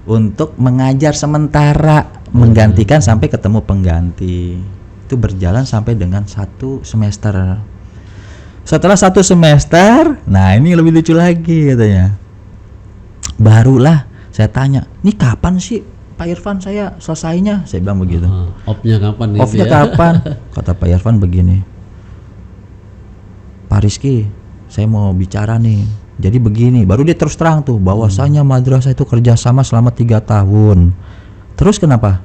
untuk mengajar sementara, menggantikan sampai ketemu pengganti. Itu berjalan sampai dengan 1 semester. Setelah 1 semester, nah ini lebih lucu lagi katanya. Barulah saya tanya, "Ini kapan sih Pak Irfan saya selesainya?" Saya bilang begitu. Off-nya kapan? Off-nya kapan? Kata Pak Irfan begini, "Pak Rizky, saya mau bicara nih. Jadi begini," baru dia terus terang tuh bahwasanya madrasah itu kerjasama selama 3 tahun. Terus kenapa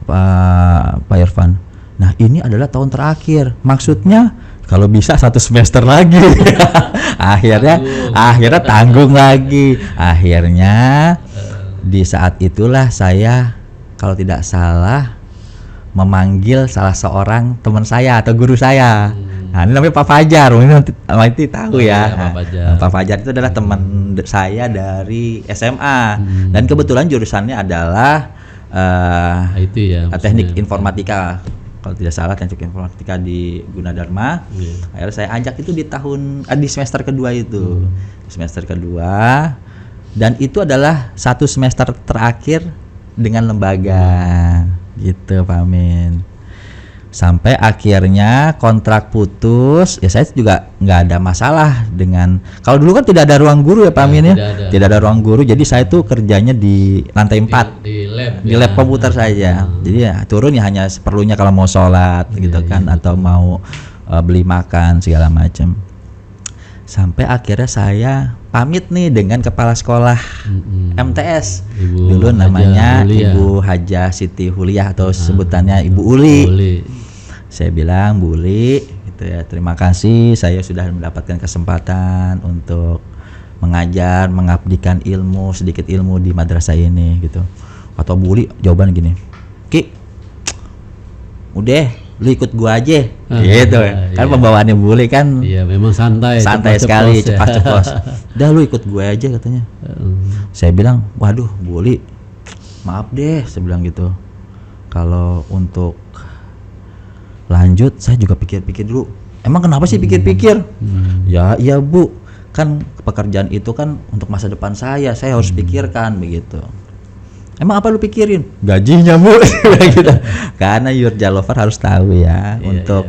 Pak Irfan? Nah ini adalah tahun terakhir. Maksudnya kalau bisa 1 semester lagi. akhirnya tanggung lagi. Akhirnya di saat itulah saya kalau tidak salah memanggil salah seorang teman saya atau guru saya. Nah, ini namanya Pak Fajar, mungkin nanti tahu ya. Pak Fajar itu adalah teman saya dari SMA dan kebetulan jurusannya adalah IT ya, teknik informatika. Kalau tidak salah teknik informatika di Gunadarma. Akhirnya saya ajak itu di semester kedua itu. Semester kedua, dan itu adalah 1 semester terakhir dengan lembaga. Gitu Pak Amin. Sampai akhirnya kontrak putus, ya saya juga nggak ada masalah dengan, kalau dulu kan tidak ada ruang guru ya Pak Amin ya, tidak ada ruang guru, jadi saya tuh kerjanya di lantai 4 di lab komputer saja. Jadi ya turun ya hanya seperlunya kalau mau sholat gitu kan, atau mau beli makan segala macam. Sampai akhirnya saya pamit nih dengan kepala sekolah MTS dulu namanya Ibu Hajah Siti Huliah atau sebutannya Ibu Uli. Saya bilang, Bu Uli, gitu ya, terima kasih saya sudah mendapatkan kesempatan untuk mengajar, mengabdikan sedikit ilmu di madrasah ini gitu. Atau Bu Uli jawaban gini, Ki, udah lu ikut gua aja, gitu ya. Kan pembawaannya Bu Uli kan, iya memang santai sekali, cepat-cepat. Udah lu ikut gua aja katanya. Saya bilang, waduh Bu Uli, maaf deh, saya bilang gitu. Kalau untuk lanjut saya juga pikir-pikir dulu. Emang kenapa sih pikir-pikir? Ya iya Bu, kan pekerjaan itu kan untuk masa depan saya harus pikirkan begitu. Emang apa lu pikirin? Gajinya Bu. Gitu. Karena Yurja Lover harus tahu ya, untuk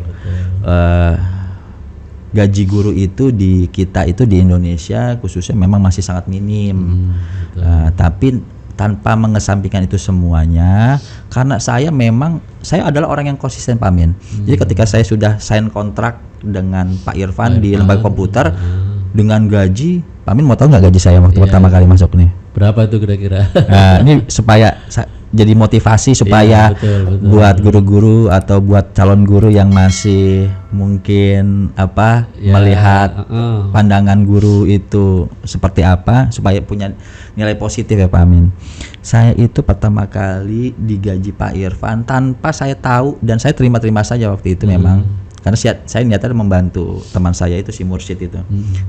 gaji guru itu di kita itu di Indonesia khususnya memang masih sangat minim. Tapi tanpa mengesampingkan itu semuanya, karena saya adalah orang yang konsisten Pak Amin. Jadi ketika saya sudah sign kontrak dengan Pak Irfan di lembaga komputer dengan gaji, Pak Amin mau tahu nggak gaji saya waktu pertama kali masuk nih? Berapa itu kira-kira? Nah, ini supaya jadi motivasi supaya betul. Buat guru-guru atau buat calon guru yang masih mungkin melihat pandangan guru itu seperti apa supaya punya nilai positif ya Pak Amin. Saya itu pertama kali digaji Pak Irfan tanpa saya tahu, dan saya terima-terima saja waktu itu memang. Karena saya niatnya membantu teman saya itu si Mursyid itu.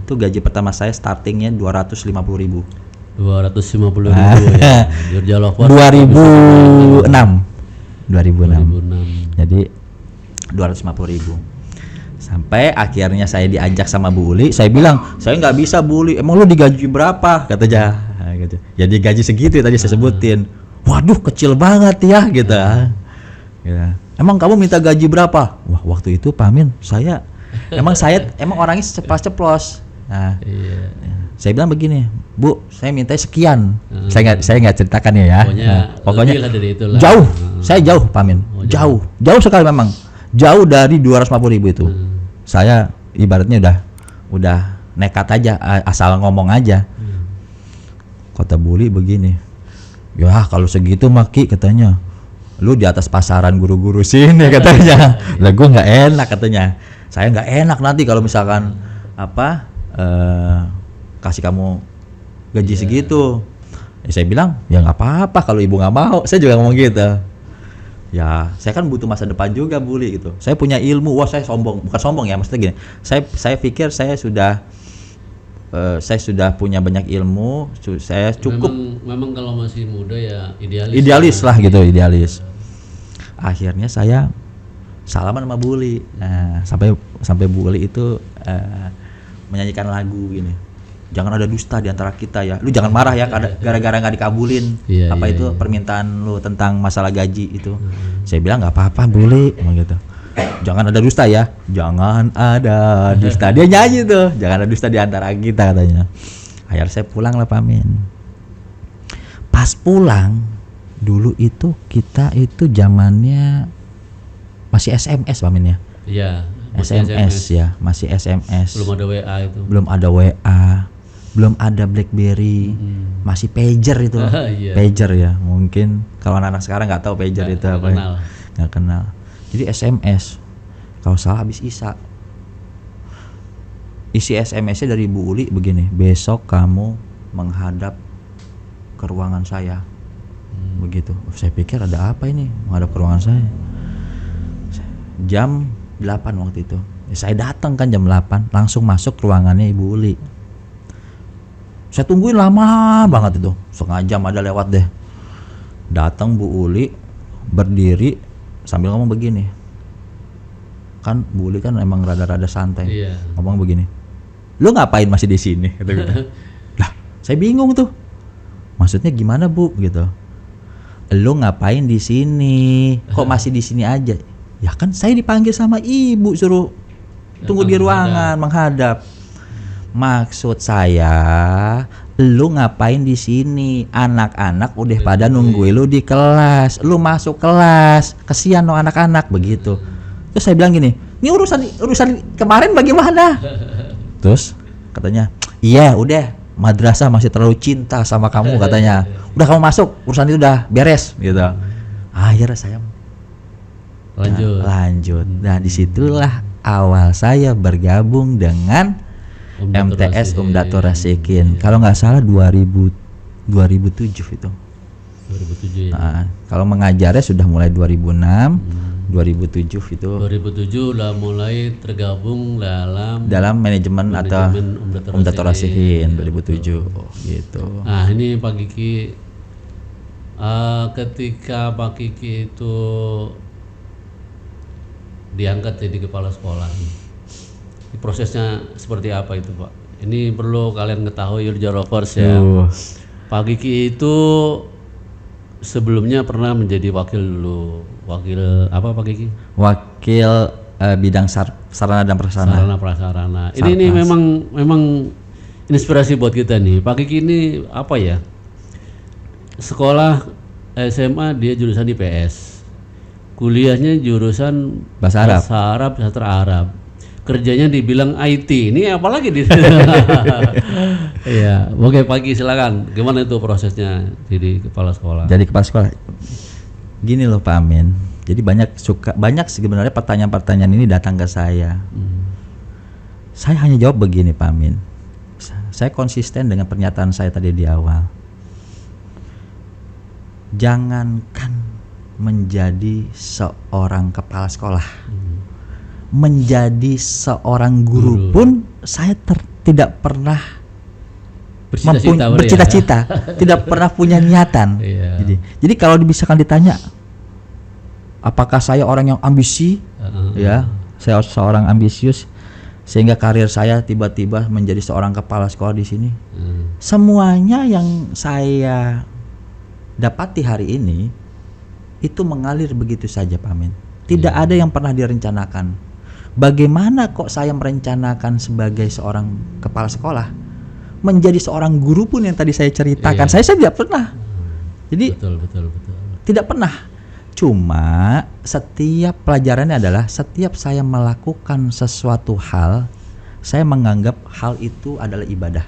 Itu gaji pertama saya startingnya 250.000. 250.000 ya. Yurja Lover 2006. Jadi 250.000. Sampai akhirnya saya diajak sama Bu Uli, saya bilang, saya nggak bisa Bu Uli, emang lu digaji berapa? Katanya. Gitu. Jadi gaji segitu tadi saya sebutin. Waduh kecil banget ya gitu. Ya. Emang kamu minta gaji berapa? Wah waktu itu Pak Amin, saya emang orangnya ceplos-ceplos. Nah, saya bilang begini, Bu, saya minta sekian. Saya nggak ceritakan ya. Pokoknya jauh. Saya jauh, Pak Amin. Jauh sekali memang. Jauh dari 250.000 itu. Saya ibaratnya udah nekat aja, asal ngomong aja. Kata Buli begini, ya kalau segitu Maki katanya, lu di atas pasaran guru-guru sini katanya. Lah gue nggak enak katanya. Saya nggak enak nanti kalau misalkan kasih kamu gaji segitu. Ya, saya bilang ya nggak apa-apa kalau ibu nggak mau. Saya juga ngomong gitu. Ya saya kan butuh masa depan juga Buli gitu. Saya punya ilmu. Wah saya sombong, bukan sombong ya, maksudnya gini. Saya pikir saya sudah punya banyak ilmu. Saya cukup. Memang kalau masih muda ya idealis lah gitu, idealis. Akhirnya saya salaman sama Buli. Nah, sampai Buli itu menyanyikan lagu gini. Jangan ada dusta di antara kita ya. Lu jangan marah ya gara-gara nggak dikabulin itu permintaan lu tentang masalah gaji itu. Saya bilang nggak apa-apa Buli, gitu. Jangan ada dusta ya. Jangan ada dusta. Dia nyanyi tuh. Jangan ada dusta di antara kita katanya. Akhirnya saya pulang lah Pak Amin. Pas pulang dulu itu kita itu zamannya masih SMS Pak Amin ya. Iya. SMS ya, masih SMS. Belum ada WA itu. Belum ada WA, belum ada BlackBerry, masih pager itu. Pager ya, mungkin kalau anak-anak sekarang nggak tahu pager itu apa. Nggak kenal. Jadi SMS. Kalau salah habis Isya. isi SMS-nya dari Bu Uli begini, besok kamu menghadap ke ruangan saya. Begitu. Saya pikir ada apa ini menghadap ke ruangan saya. Jam 8 waktu itu. Saya datang kan jam 8, langsung masuk ruangannya Ibu Uli. Saya tungguin lama banget itu, setengah jam ada lewat deh. Datang Bu Uli, berdiri sambil ngomong begini. Kan Bu Uli kan emang rada-rada santai. Iya. Ngomong begini. Lu ngapain masih di sini? Kata gitu. Lah, saya bingung tuh. Maksudnya gimana, Bu? Gitu. Lu ngapain di sini? Kok masih di sini aja? Ya kan saya dipanggil sama Ibu suruh tunggu di ruangan menghadap. Maksud saya, lu ngapain di sini? Anak-anak udah pada nungguin lu di kelas. Lu masuk kelas. Kesian lo anak-anak begitu. Terus saya bilang gini, ini urusan kemarin bagaimana? Terus katanya, iya udah, madrasah masih terlalu cinta sama kamu katanya. Udah kamu masuk, urusan itu udah beres gitu. Akhirnya saya lanjut. Nah disitulah awal saya bergabung dengan MTS Umdatul Rasikin. Kalau nggak salah 2007 itu. 2007 ya. Nah, kalau mengajarnya sudah mulai 2006. 2007 itu 2007 udah mulai tergabung dalam manajemen atau Umdatul Rasikin 2007 gitu. Nah ini Pak Kiki, ketika Pak Kiki itu diangkat jadi kepala sekolah, ini prosesnya seperti apa itu Pak? Ini perlu kalian ketahui Yurja Lovers ya. Pak Kiki itu sebelumnya pernah menjadi wakil apa Pak Kiki? Wakil bidang sarana dan prasarana. Sarana prasarana. Ini memang inspirasi buat kita nih. Pak Kiki ini apa ya? Sekolah SMA dia jurusan IPS. Kuliahnya jurusan Bahasa Arab, sastra Arab. Kerjanya dibilang IT. Ini apalagi di Iya, oke pagi silakan. Gimana itu prosesnya jadi kepala sekolah? Jadi kepala sekolah. Gini loh Pak Amin. Jadi banyak sebenarnya pertanyaan-pertanyaan ini datang ke saya. Saya hanya jawab begini Pak Amin. Saya konsisten dengan pernyataan saya tadi di awal. Jangankan menjadi seorang kepala sekolah, menjadi seorang guru pun saya tidak pernah bercita-cita, tidak pernah punya niatan. Jadi kalau misalkan ditanya, apakah saya orang yang ambisi? Ya, saya seorang ambisius sehingga karir saya tiba-tiba menjadi seorang kepala sekolah di sini. Semuanya yang saya dapati hari ini itu mengalir begitu saja Pak Amin. Tidak ada yang pernah direncanakan. Bagaimana kok saya merencanakan sebagai seorang kepala sekolah menjadi seorang guru pun yang tadi saya ceritakan, saya tidak pernah. Jadi betul. Tidak pernah. Cuma setiap pelajarannya adalah setiap saya melakukan sesuatu hal, saya menganggap hal itu adalah ibadah.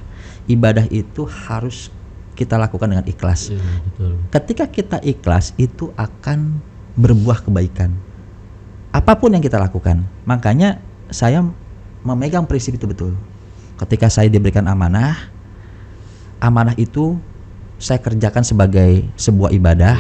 Ibadah itu harus kita lakukan dengan ikhlas. Ketika kita ikhlas itu akan berbuah kebaikan. Apapun yang kita lakukan. Makanya saya memegang prinsip itu betul. Ketika saya diberikan amanah itu saya kerjakan sebagai sebuah ibadah.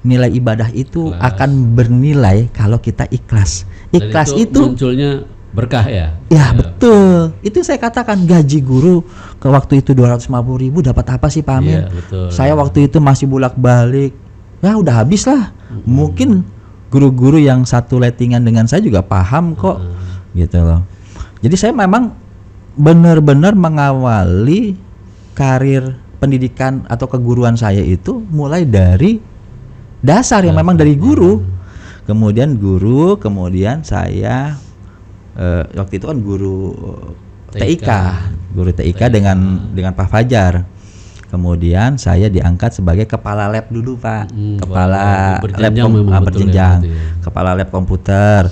Nilai ibadah itu akan bernilai kalau kita ikhlas. Ikhlas itu munculnya berkah ya. Ya betul. Itu saya katakan gaji guru ke waktu itu 250.000 dapat apa sih Pak Amin? Saya waktu itu masih bolak-balik. Ya udah habis lah. Mungkin guru-guru yang satu lettingan dengan saya juga paham kok. Gitu loh. Jadi saya memang benar-benar mengawali karir pendidikan atau keguruan saya itu mulai dari dasar yang memang dari guru. Kemudian saya waktu itu kan guru TIK dengan Pak Fajar. Kemudian saya diangkat sebagai kepala lab dulu Pak, kepala lab berjenjang, kepala lab komputer.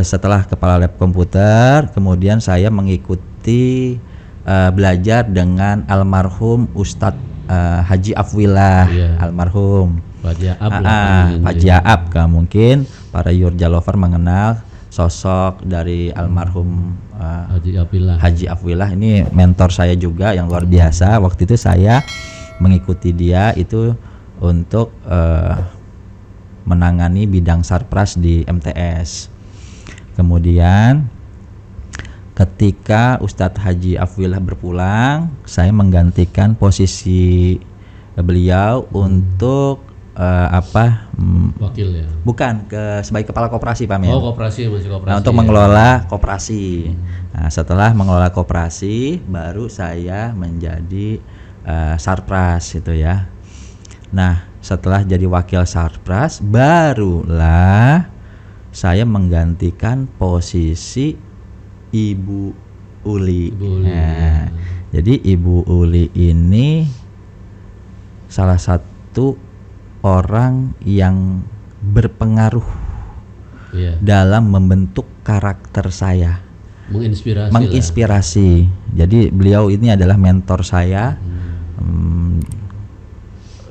Setelah kepala lab komputer, kemudian saya mengikuti belajar dengan almarhum Ustadz Haji Afwillah, almarhum Pak Jaab, mungkin para Yurja Lover mengenal. sosok dari almarhum Haji Afillah. Haji Afillah ini mentor saya juga yang luar biasa. Waktu itu saya mengikuti dia itu untuk menangani bidang sarpras di MTS. Kemudian ketika Ustadz Haji Afillah berpulang, saya menggantikan posisi beliau untuk Wakil ya. Bukan, sebagai kepala koperasi Pak Men. Oh, koperasi, masih koperasi. Nah, untuk mengelola koperasi. Nah, setelah mengelola koperasi, baru saya menjadi sarpras itu ya. Nah, setelah jadi wakil sarpras, barulah saya menggantikan posisi Ibu Uli. Nah, jadi Ibu Uli ini salah satu orang yang berpengaruh dalam membentuk karakter saya, menginspirasi. Jadi beliau ini adalah mentor saya,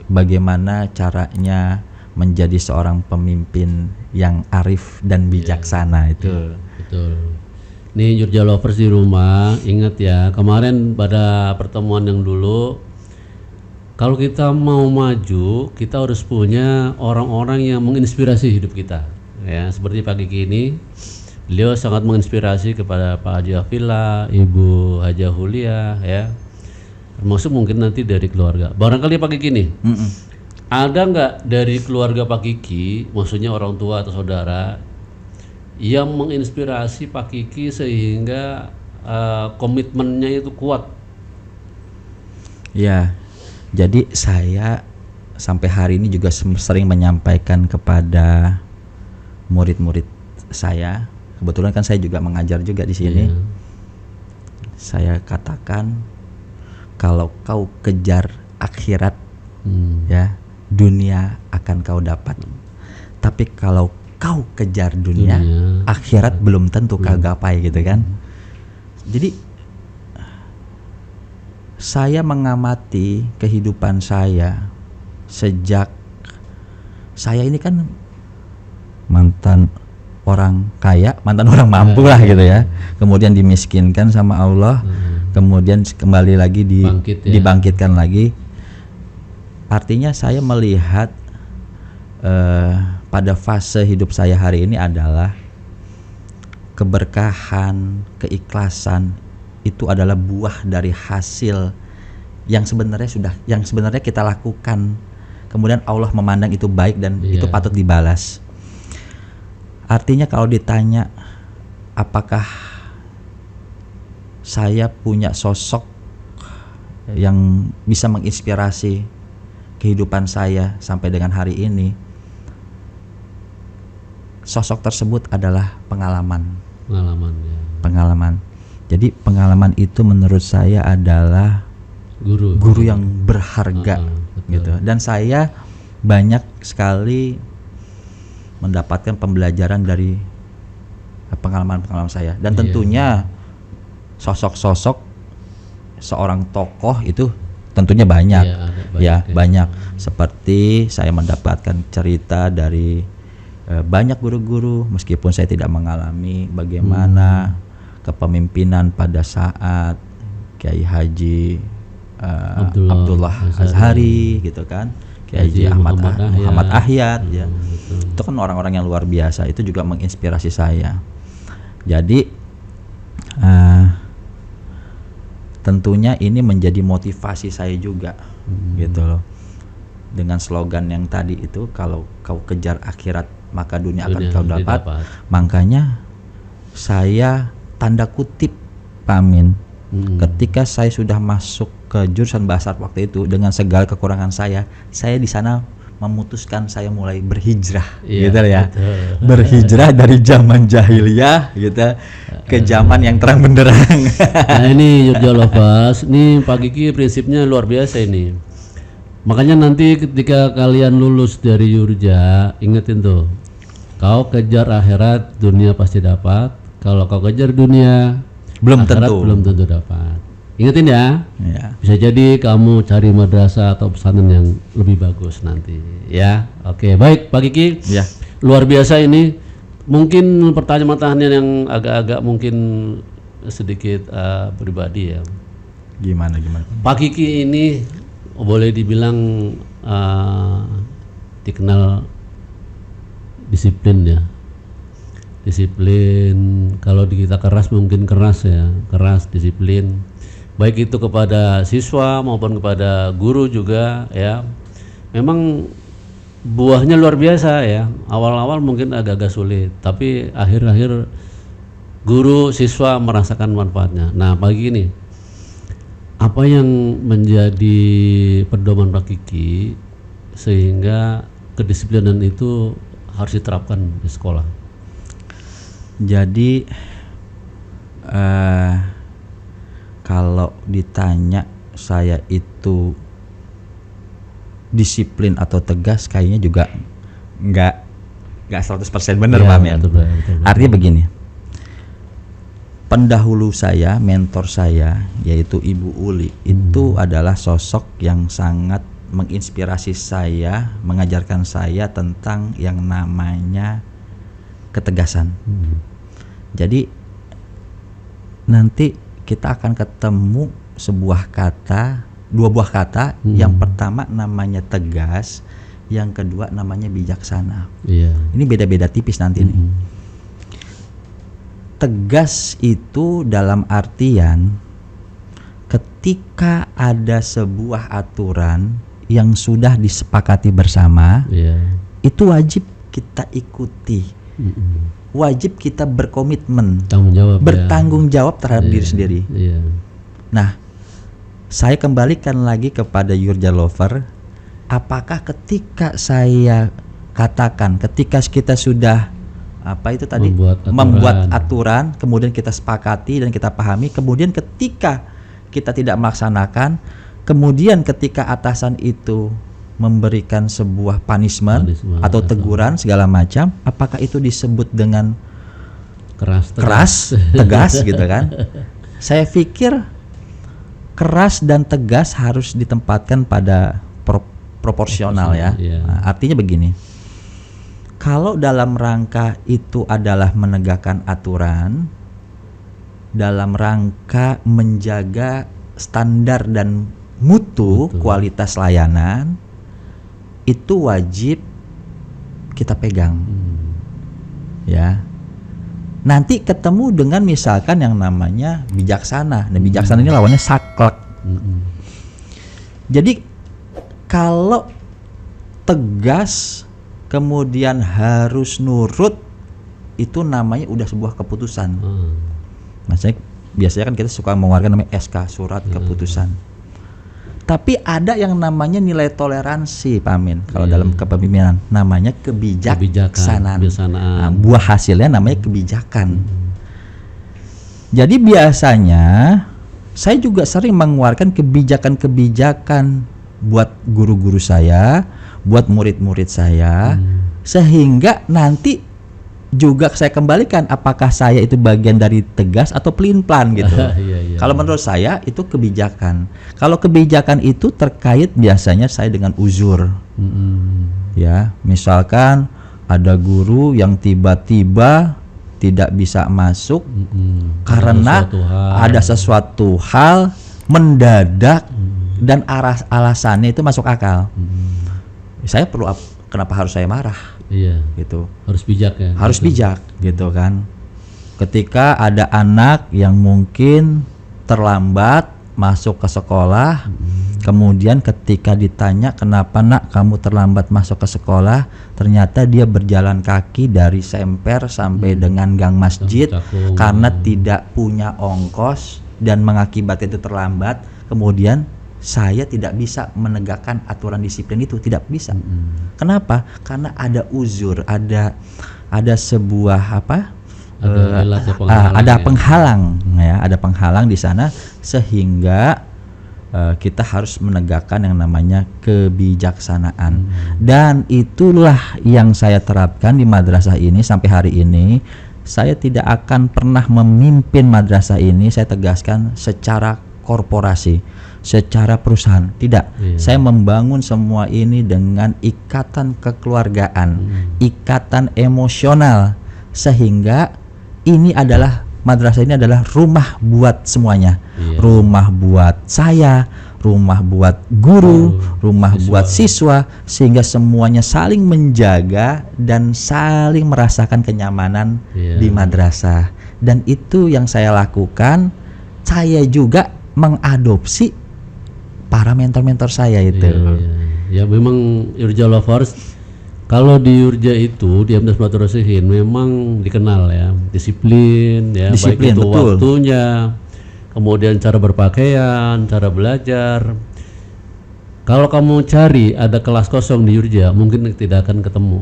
bagaimana caranya menjadi seorang pemimpin yang arif dan bijaksana itu. Betul. Nih Jogja Lovers di rumah, ingat ya, kemarin pada pertemuan yang dulu, kalau kita mau maju, kita harus punya orang-orang yang menginspirasi hidup kita. Ya, seperti pagi ini, beliau sangat menginspirasi kepada Pak Haji Afillah, Ibu Haja Hulia, ya. Termasuk mungkin nanti dari keluarga. Barangkali pagi ini, ada nggak dari keluarga Pak Kiki, maksudnya orang tua atau saudara, yang menginspirasi Pak Kiki sehingga komitmennya itu kuat? Ya. Jadi saya sampai hari ini juga sering menyampaikan kepada murid-murid saya. Kebetulan kan saya juga mengajar juga di sini. Saya katakan, kalau kau kejar akhirat, ya dunia akan kau dapat. Tapi kalau kau kejar dunia akhirat belum tentu kau gapai gitu kan. Jadi saya mengamati kehidupan saya sejak saya ini kan mantan orang kaya, mantan orang mampu lah gitu ya. Kemudian dimiskinkan sama Allah, kemudian kembali lagi dibangkitkan lagi. Artinya saya melihat pada fase hidup saya hari ini adalah keberkahan, keikhlasan itu adalah buah dari hasil yang sebenarnya kita lakukan. Kemudian Allah memandang itu baik dan itu patut dibalas. Artinya kalau ditanya apakah saya punya sosok yang bisa menginspirasi kehidupan saya sampai dengan hari ini, sosok tersebut adalah pengalaman. Jadi pengalaman itu menurut saya adalah guru yang berharga gitu. Dan saya banyak sekali mendapatkan pembelajaran dari pengalaman-pengalaman saya. Dan tentunya sosok-sosok seorang tokoh itu tentunya banyak. Banyak. Seperti saya mendapatkan cerita dari banyak guru-guru, meskipun saya tidak mengalami bagaimana kepemimpinan pada saat Kiai Haji Abdullah Azhari gitu kan, Kiai Haji Muhammad Ahyad ya. Itu kan orang-orang yang luar biasa, itu juga menginspirasi saya. Jadi tentunya ini menjadi motivasi saya juga gitu loh. Dengan slogan yang tadi itu, kalau kau kejar akhirat maka dunia akan kau dapat. Makanya saya tanda kutip Pamin, ketika saya sudah masuk ke jurusan bahasa Arab waktu itu, dengan segala kekurangan saya di sana memutuskan saya mulai berhijrah, gitu ya. Betul. Berhijrah dari zaman jahiliyah gitu ke zaman yang terang benderang. Nah ini Jogja Lovers, ini Pak Kiki prinsipnya luar biasa ini. Makanya nanti ketika kalian lulus dari Yurja, ingetin tuh, kau kejar akhirat, dunia pasti dapat. Kalau kau kejar dunia, belum tentu dapat. Ingetin ya. Bisa jadi kamu cari madrasah atau pesantren yang lebih bagus nanti. Ya, oke, baik Pak Kiki. Ya. Luar biasa ini Mungkin pertanyaan-pertanyaan yang agak-agak mungkin sedikit pribadi ya. Gimana? Pak Kiki ini boleh dibilang dikenal disiplin ya. Disiplin, kalau di kita keras mungkin keras ya, keras, disiplin. Baik itu kepada siswa maupun kepada guru juga ya. Memang buahnya luar biasa ya. Awal-awal mungkin agak-agak sulit, tapi akhir-akhir guru siswa merasakan manfaatnya. Nah, pagi ini apa yang menjadi pedoman Pak Kiki sehingga kedisiplinan itu harus diterapkan di sekolah? Jadi kalau ditanya saya itu disiplin atau tegas, kayaknya juga nggak 100% benar, Pak Amir. Betul. Artinya begini, pendahulu saya, mentor saya yaitu Ibu Uli itu adalah sosok yang sangat menginspirasi saya, mengajarkan saya tentang yang namanya ketegasan. Jadi nanti kita akan ketemu dua buah kata. Yang pertama namanya tegas, yang kedua namanya bijaksana. Iya. Ini beda-beda tipis nanti nih. Tegas itu dalam artian ketika ada sebuah aturan yang sudah disepakati bersama, itu wajib kita ikuti. Wajib kita berkomitmen, bertanggung jawab terhadap diri sendiri. Nah, saya kembalikan lagi kepada Yurja Lover. Apakah ketika saya katakan, ketika kita sudah membuat aturan, kemudian kita sepakati dan kita pahami, kemudian ketika kita tidak melaksanakan, kemudian ketika atasan itu memberikan sebuah punishment atau teguran segala macam, apakah itu disebut dengan keras, tegas gitu kan? Saya pikir keras dan tegas harus ditempatkan pada proporsional ya. Nah, artinya begini, kalau dalam rangka itu adalah menegakkan aturan, dalam rangka menjaga standar dan mutu kualitas layanan, itu wajib kita pegang. Ya. Nanti ketemu dengan misalkan yang namanya bijaksana. Nah, bijaksana ini lawannya saklek. Jadi kalau tegas kemudian harus nurut, itu namanya udah sebuah keputusan. Biasanya kan kita suka mengeluarkan namanya SK, surat keputusan. Tapi ada yang namanya nilai toleransi, Pak Amin. Kalau dalam kepemimpinan namanya kebijaksanaan. Nah, buah hasilnya namanya kebijakan. Jadi biasanya saya juga sering mengeluarkan kebijakan-kebijakan buat guru-guru saya, buat murid-murid saya, sehingga nanti juga saya kembalikan apakah saya itu bagian dari tegas atau pelin-pelan gitu. Kalau menurut saya itu kebijakan. Kalau kebijakan itu terkait biasanya saya dengan uzur. Ya, misalkan ada guru yang tiba-tiba tidak bisa masuk karena ada sesuatu hal mendadak dan alasannya itu masuk akal. Saya perlu kenapa harus saya marah? Gitu. Harus bijak ya. Harus bijak gitu kan. Ketika ada anak yang mungkin terlambat masuk ke sekolah, kemudian ketika ditanya kenapa nak kamu terlambat masuk ke sekolah, ternyata dia berjalan kaki dari Semper sampai dengan gang masjid karena tidak punya ongkos dan mengakibatkan itu terlambat, kemudian saya tidak bisa menegakkan aturan disiplin itu, tidak bisa. Kenapa? Karena ada uzur, ada sebuah ada penghalang ya, ada penghalang di sana sehingga kita harus menegakkan yang namanya kebijaksanaan. Dan itulah yang saya terapkan di madrasah ini sampai hari ini. Saya tidak akan pernah memimpin madrasah ini, saya tegaskan, secara korporasi, secara perusahaan, tidak. Saya membangun semua ini dengan ikatan kekeluargaan, ikatan emosional, sehingga ini adalah madrasah ini adalah rumah buat semuanya. Rumah buat saya, rumah buat guru, rumah buat siswa, sehingga semuanya saling menjaga dan saling merasakan kenyamanan di madrasah. Dan itu yang saya lakukan. Saya juga mengadopsi para mentor-mentor saya itu. Ya memang Yurja Lovers, kalau di Yurja itu di Hamdas Matur Rosihin memang dikenal ya disiplin, ya baik itu betul. waktunya, kemudian cara berpakaian, cara belajar. Kalau kamu cari ada kelas kosong di Yurja mungkin tidak akan ketemu.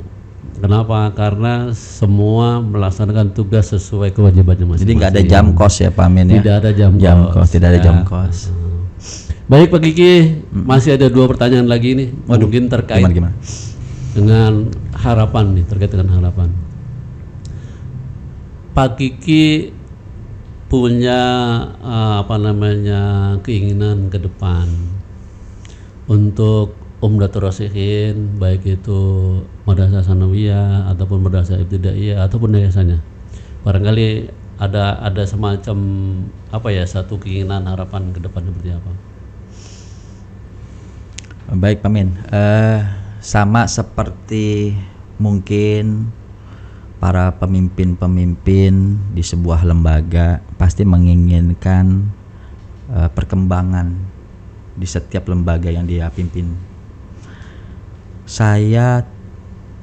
Kenapa? Karena semua melaksanakan tugas sesuai kewajibannya masing-masing. Jadi nggak ada jam kos ya Pak Amin ya? Tidak ada jam kos. Tidak ada jam kos. Baik Pak Kiki, masih ada 2 pertanyaan lagi nih. Mungkin terkait Gimana? dengan harapan nih, terkait dengan harapan. Pak Kiki punya keinginan ke depan untuk Umdatul Rosihin, baik itu Madrasah Sanawiyah ataupun Madrasah Ibtidaiyah ataupun yayasannya. Barangkali ada semacam satu keinginan harapan ke depan seperti apa? Baik Pak Min, sama seperti mungkin para pemimpin-pemimpin di sebuah lembaga pasti menginginkan perkembangan di setiap lembaga yang dia pimpin. Saya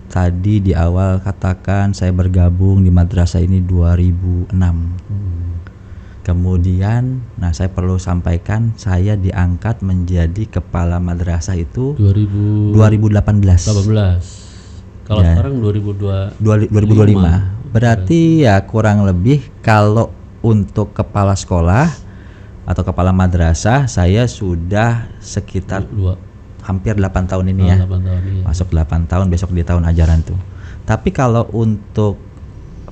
tadi di awal katakan saya bergabung di madrasah ini 2006. Kemudian, saya perlu sampaikan saya diangkat menjadi kepala madrasah itu 2018. Kalau sekarang 2025. Berarti ya kurang lebih kalau untuk kepala sekolah atau kepala madrasah saya sudah sekitar hampir 8 tahun ini ya. 8 tahun, iya. Masuk 8 tahun besok di tahun ajaran tuh. Tapi kalau untuk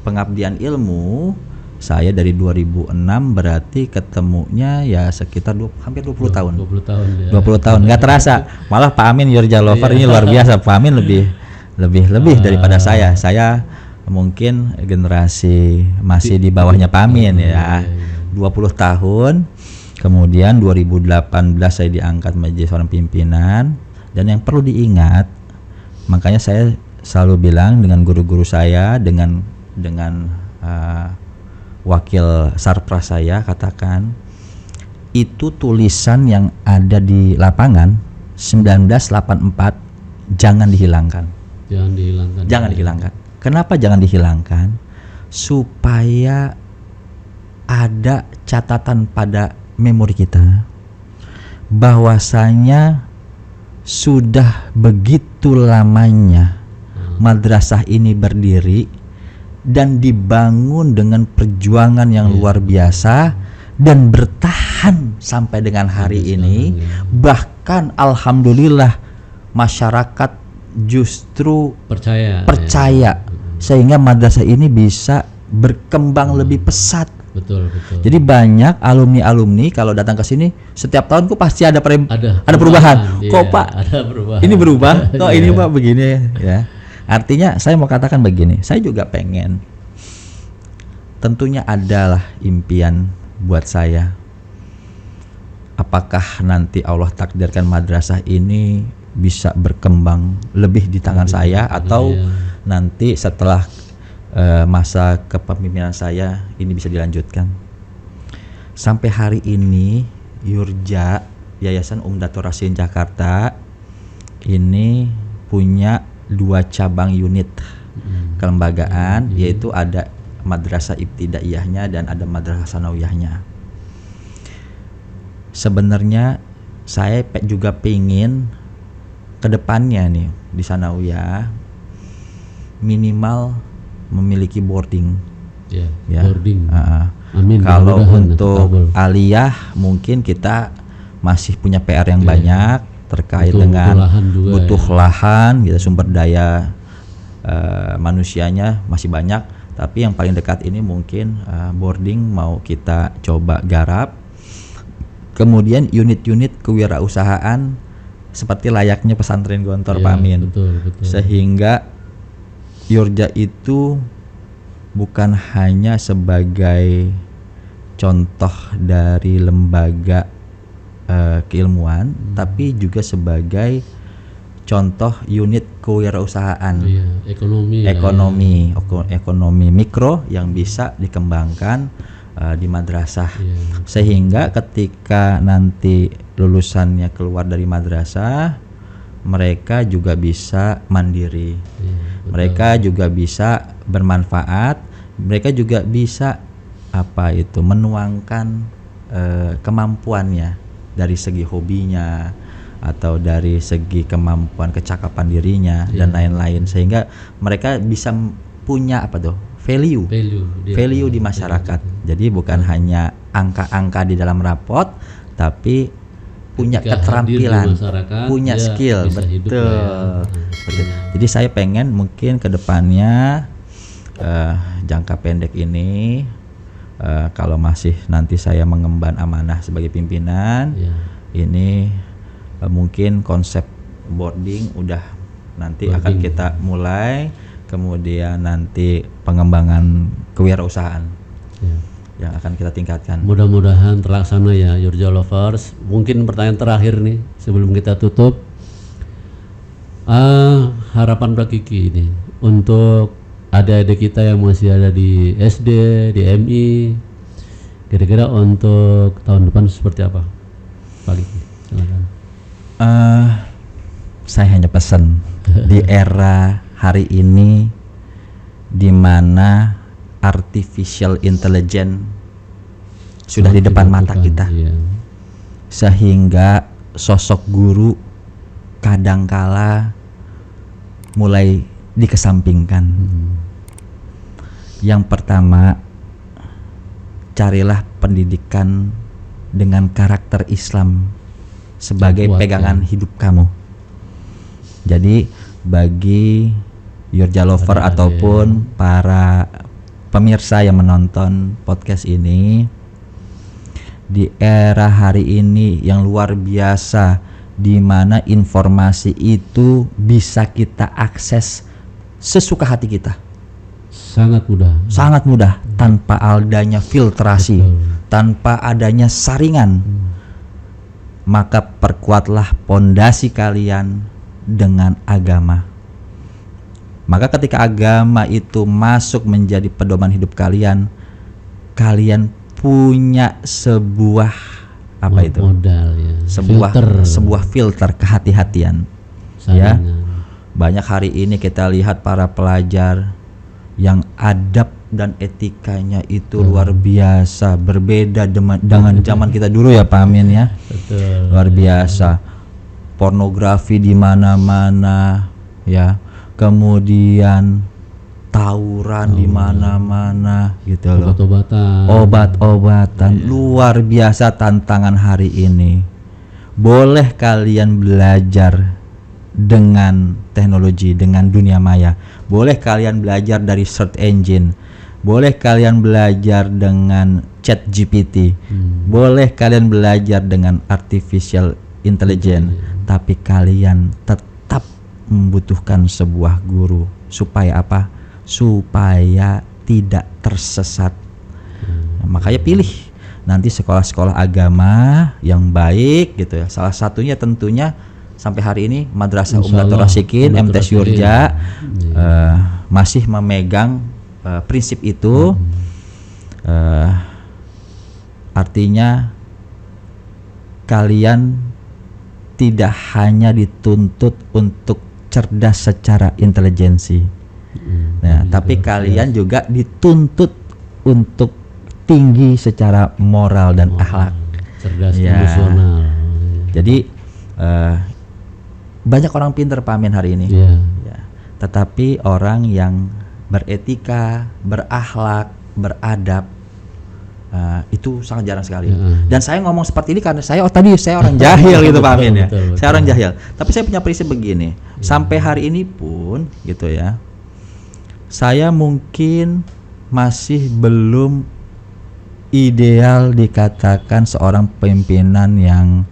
pengabdian ilmu saya dari 2006 berarti ketemunya ya sekitar hampir 20 tahun. 20 tahun ya. 20 tahun nggak terasa. Malah Pak Amin Yurja Lover ini luar biasa. Pak Amin lebih daripada saya. Saya mungkin generasi masih di bawahnya Pak Amin ya. 20 tahun. Kemudian 2018 saya diangkat menjadi seorang pimpinan. Dan yang perlu diingat, makanya saya selalu bilang dengan guru-guru saya, dengan wakil sarpras saya katakan, itu tulisan yang ada di lapangan 1984 jangan dihilangkan. Jangan dihilangkan. Kenapa jangan dihilangkan? Supaya ada catatan pada memori kita bahwasanya sudah begitu lamanya madrasah ini berdiri dan dibangun dengan perjuangan yang luar biasa dan bertahan sampai dengan hari ini. Bahkan alhamdulillah masyarakat justru percaya sehingga madrasah ini bisa berkembang lebih pesat. Betul. Jadi banyak alumni kalau datang ke sini setiap tahun kok pasti ada perubahan. Iya, Kok Pak? Ada perubahan. Ini berubah? Kok ini Pak begini ya? Artinya saya mau katakan begini, saya juga pengen. Tentunya adalah impian buat saya. Apakah nanti Allah takdirkan madrasah ini bisa berkembang lebih di tangan saya atau nanti setelah masa kepemimpinan saya ini bisa dilanjutkan. Sampai hari ini Yurja Yayasan Umdatul Rosihin Jakarta ini punya 2 cabang unit kelembagaan, yaitu ada Madrasah Ibtidaiyahnya dan ada Madrasah Sanawiyahnya. Sebenarnya saya juga pengen kedepannya nih di Sanawiyah minimal memiliki boarding. Boarding. Amin. Kalau untuk aliyah mungkin kita masih punya PR yang banyak terkait dengan butuh lahan gitu, sumber daya manusianya masih banyak, tapi yang paling dekat ini mungkin boarding mau kita coba garap. Kemudian unit-unit kewirausahaan seperti layaknya pesantren Gontor Pak Amin. Betul. Sehingga Yurja itu bukan hanya sebagai contoh dari lembaga keilmuan, tapi juga sebagai contoh unit kewirausahaan, ekonomi mikro yang bisa dikembangkan di madrasah, sehingga ketika nanti lulusannya keluar dari madrasah, mereka juga bisa mandiri, mereka juga bisa bermanfaat, mereka juga bisa menuangkan kemampuannya dari segi hobinya atau dari segi kemampuan kecakapan dirinya dan lain-lain, sehingga mereka bisa punya value di masyarakat. Jadi bukan hanya angka-angka di dalam rapot, tapi punya keterampilan, punya skill, betul. Jadi saya pengen mungkin ke depannya jangka pendek ini, kalau masih nanti saya mengemban amanah sebagai pimpinan, ini mungkin konsep boarding udah nanti akan kita mulai, kemudian nanti pengembangan kewirausahaan yang akan kita tingkatkan. Mudah-mudahan terlaksana ya Yurja Lovers. Mungkin pertanyaan terakhir nih sebelum kita tutup, harapan Mbak Kiki ini untuk adik-adik kita yang masih ada di SD, di MI, kira-kira untuk tahun depan seperti apa Pak Kiki? Silakan. Saya hanya pesan di era hari ini di mana artificial intelligence sudah di depan mata kita, sehingga sosok guru kadangkala mulai dikesampingkan. Yang pertama, carilah pendidikan dengan karakter Islam sebagai pegangan hidup kamu. Jadi bagi Yurja Lover ataupun para pemirsa yang menonton podcast ini, di era hari ini yang luar biasa, di mana informasi itu bisa kita akses sesuka hati kita, sangat mudah tanpa adanya filtrasi, tanpa adanya saringan. Maka perkuatlah pondasi kalian dengan agama. Maka ketika agama itu masuk menjadi pedoman hidup kalian, kalian punya sebuah modal, sebuah filter kehati-hatian. Ya. Banyak hari ini kita lihat para pelajar yang adab dan etikanya itu luar biasa, berbeda dengan zaman kita dulu ya Pak Amin ya. Betul. Luar biasa. Pornografi di mana-mana ya. Kemudian tawuran di mana-mana gitu loh. Obat-obatan. Luar biasa tantangan hari ini. Boleh kalian belajar dengan teknologi, dengan dunia maya. Boleh kalian belajar dari search engine. Boleh kalian belajar dengan chat GPT. Boleh kalian belajar dengan artificial intelligence. Tapi kalian tetap membutuhkan sebuah guru. Supaya apa? Supaya tidak tersesat. Makanya pilih nanti sekolah-sekolah agama yang baik gitu ya. Salah satunya tentunya sampai hari ini Madrasah Umdatul Rasikin MTs Yurja masih memegang prinsip itu. Artinya kalian tidak hanya dituntut untuk cerdas secara intelijensi, tapi kalian juga dituntut untuk tinggi secara moral dan akhlak, cerdas emosional. Jadi banyak orang pintar Pak Amin hari ini, tetapi orang yang beretika, berakhlak, beradab itu sangat jarang sekali. Dan saya ngomong seperti ini karena saya orang jahil gitu Pak Amin ya. Saya orang jahil. Tapi saya punya prinsip begini. Sampai hari ini pun gitu ya. Saya mungkin masih belum ideal dikatakan seorang pimpinan yang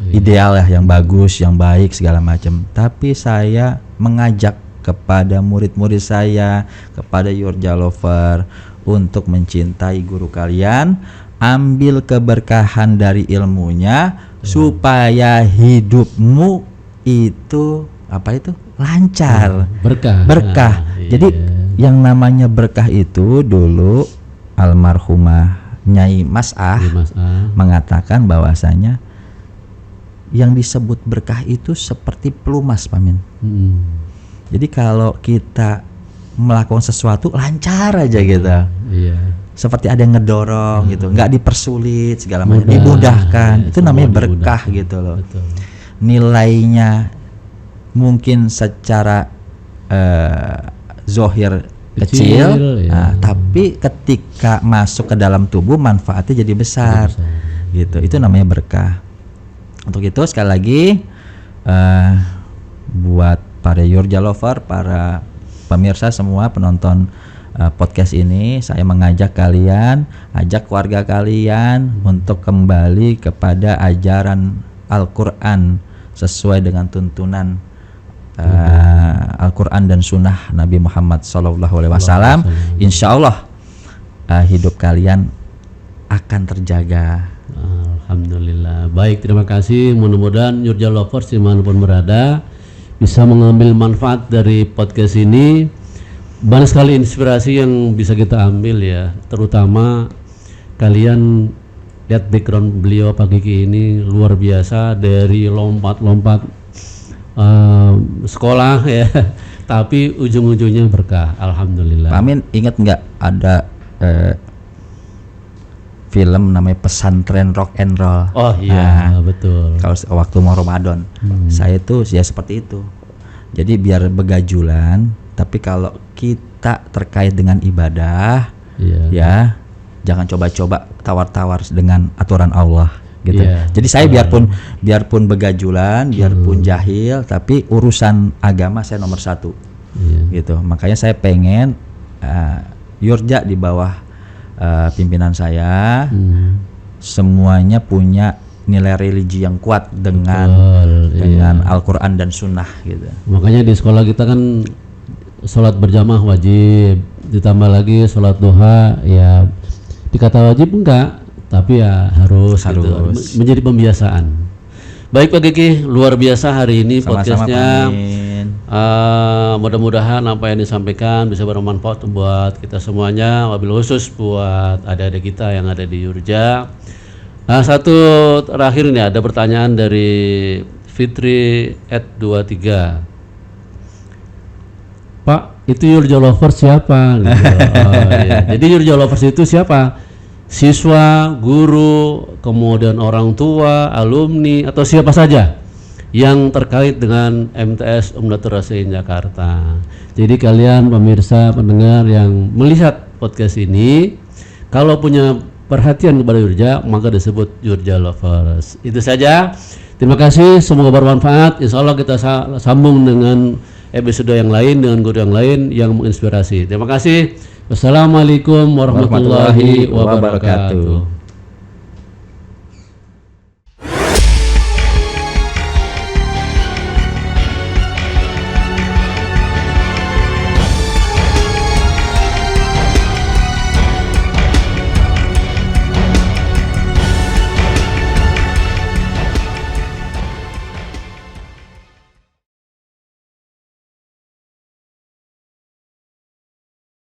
ideal ya, yang bagus, yang baik segala macam. Tapi saya mengajak kepada murid-murid saya, kepada Yurja Lover untuk mencintai guru kalian, ambil keberkahan dari ilmunya supaya hidupmu itu lancar, berkah. Jadi yang namanya berkah itu dulu almarhumah Nyai Mas'ah mengatakan bahwasanya yang disebut berkah itu seperti pelumas, Pak Min. Jadi kalau kita melakukan sesuatu lancar aja gitu. Seperti ada yang ngedorong gitu, nggak dipersulit segala macam, dimudahkan. Itu namanya berkah gitu loh. Betul. Nilainya mungkin secara zohir kecil, tapi ketika masuk ke dalam tubuh manfaatnya jadi besar. Gitu. Itu namanya berkah. Untuk itu sekali lagi buat para Yurja Lover, para pemirsa semua penonton podcast ini, saya mengajak kalian, ajak keluarga kalian untuk kembali kepada ajaran Al-Quran sesuai dengan tuntunan Al-Quran dan Sunnah Nabi Muhammad SAW. Insya Allah hidup kalian akan terjaga. Alhamdulillah. Baik, terima kasih. Mudah-mudahan Yurja Lovers dimanapun berada bisa mengambil manfaat dari podcast ini. Banyak sekali inspirasi yang bisa kita ambil ya, terutama kalian lihat background beliau Pak Kiki ini luar biasa, dari lompat-lompat sekolah ya, tapi ujung-ujungnya berkah. Alhamdulillah. Pak Amin, ingat nggak ada film namanya Pesantren Rock and Roll? Oh iya, betul. Kalau waktu mau Ramadan, saya tuh ya seperti itu. Jadi biar begajulan, tapi kalau kita terkait dengan ibadah, ya jangan coba-coba tawar-tawar dengan aturan Allah. Gitu. Jadi saya biarpun begajulan, biarpun jahil, tapi urusan agama saya nomor 1. Gitu. Makanya saya pengen Yurja di bawah pimpinan saya semuanya punya nilai religi yang kuat dengan Al-Quran dan Sunnah gitu. Makanya di sekolah kita kan sholat berjamaah wajib, ditambah lagi sholat duha ya, dikata wajib enggak, tapi ya harus. Gitu. Menjadi pembiasaan. Baik Pak Kiki, luar biasa hari ini podcastnya. Mudah-mudahan apa yang disampaikan bisa bermanfaat buat kita semuanya, wabil khusus buat adik-adik kita yang ada di Yurja. Satu terakhir nih, ada pertanyaan dari Fitri @23. Pak, itu Yurja Lovers siapa? Gitu. Jadi Yurja Lovers itu siapa? Siswa, guru, kemudian orang tua, alumni, atau siapa saja yang terkait dengan MTS Umdatul Rasain Jakarta. Jadi kalian pemirsa, pendengar yang melihat podcast ini, kalau punya perhatian kepada Yurja, maka disebut Yurja Lovers. Itu saja. Terima kasih, semoga bermanfaat. Insya Allah kita sambung dengan episode yang lain, dengan guru yang lain yang menginspirasi. Terima kasih. Wassalamualaikum warahmatullahi wabarakatuh.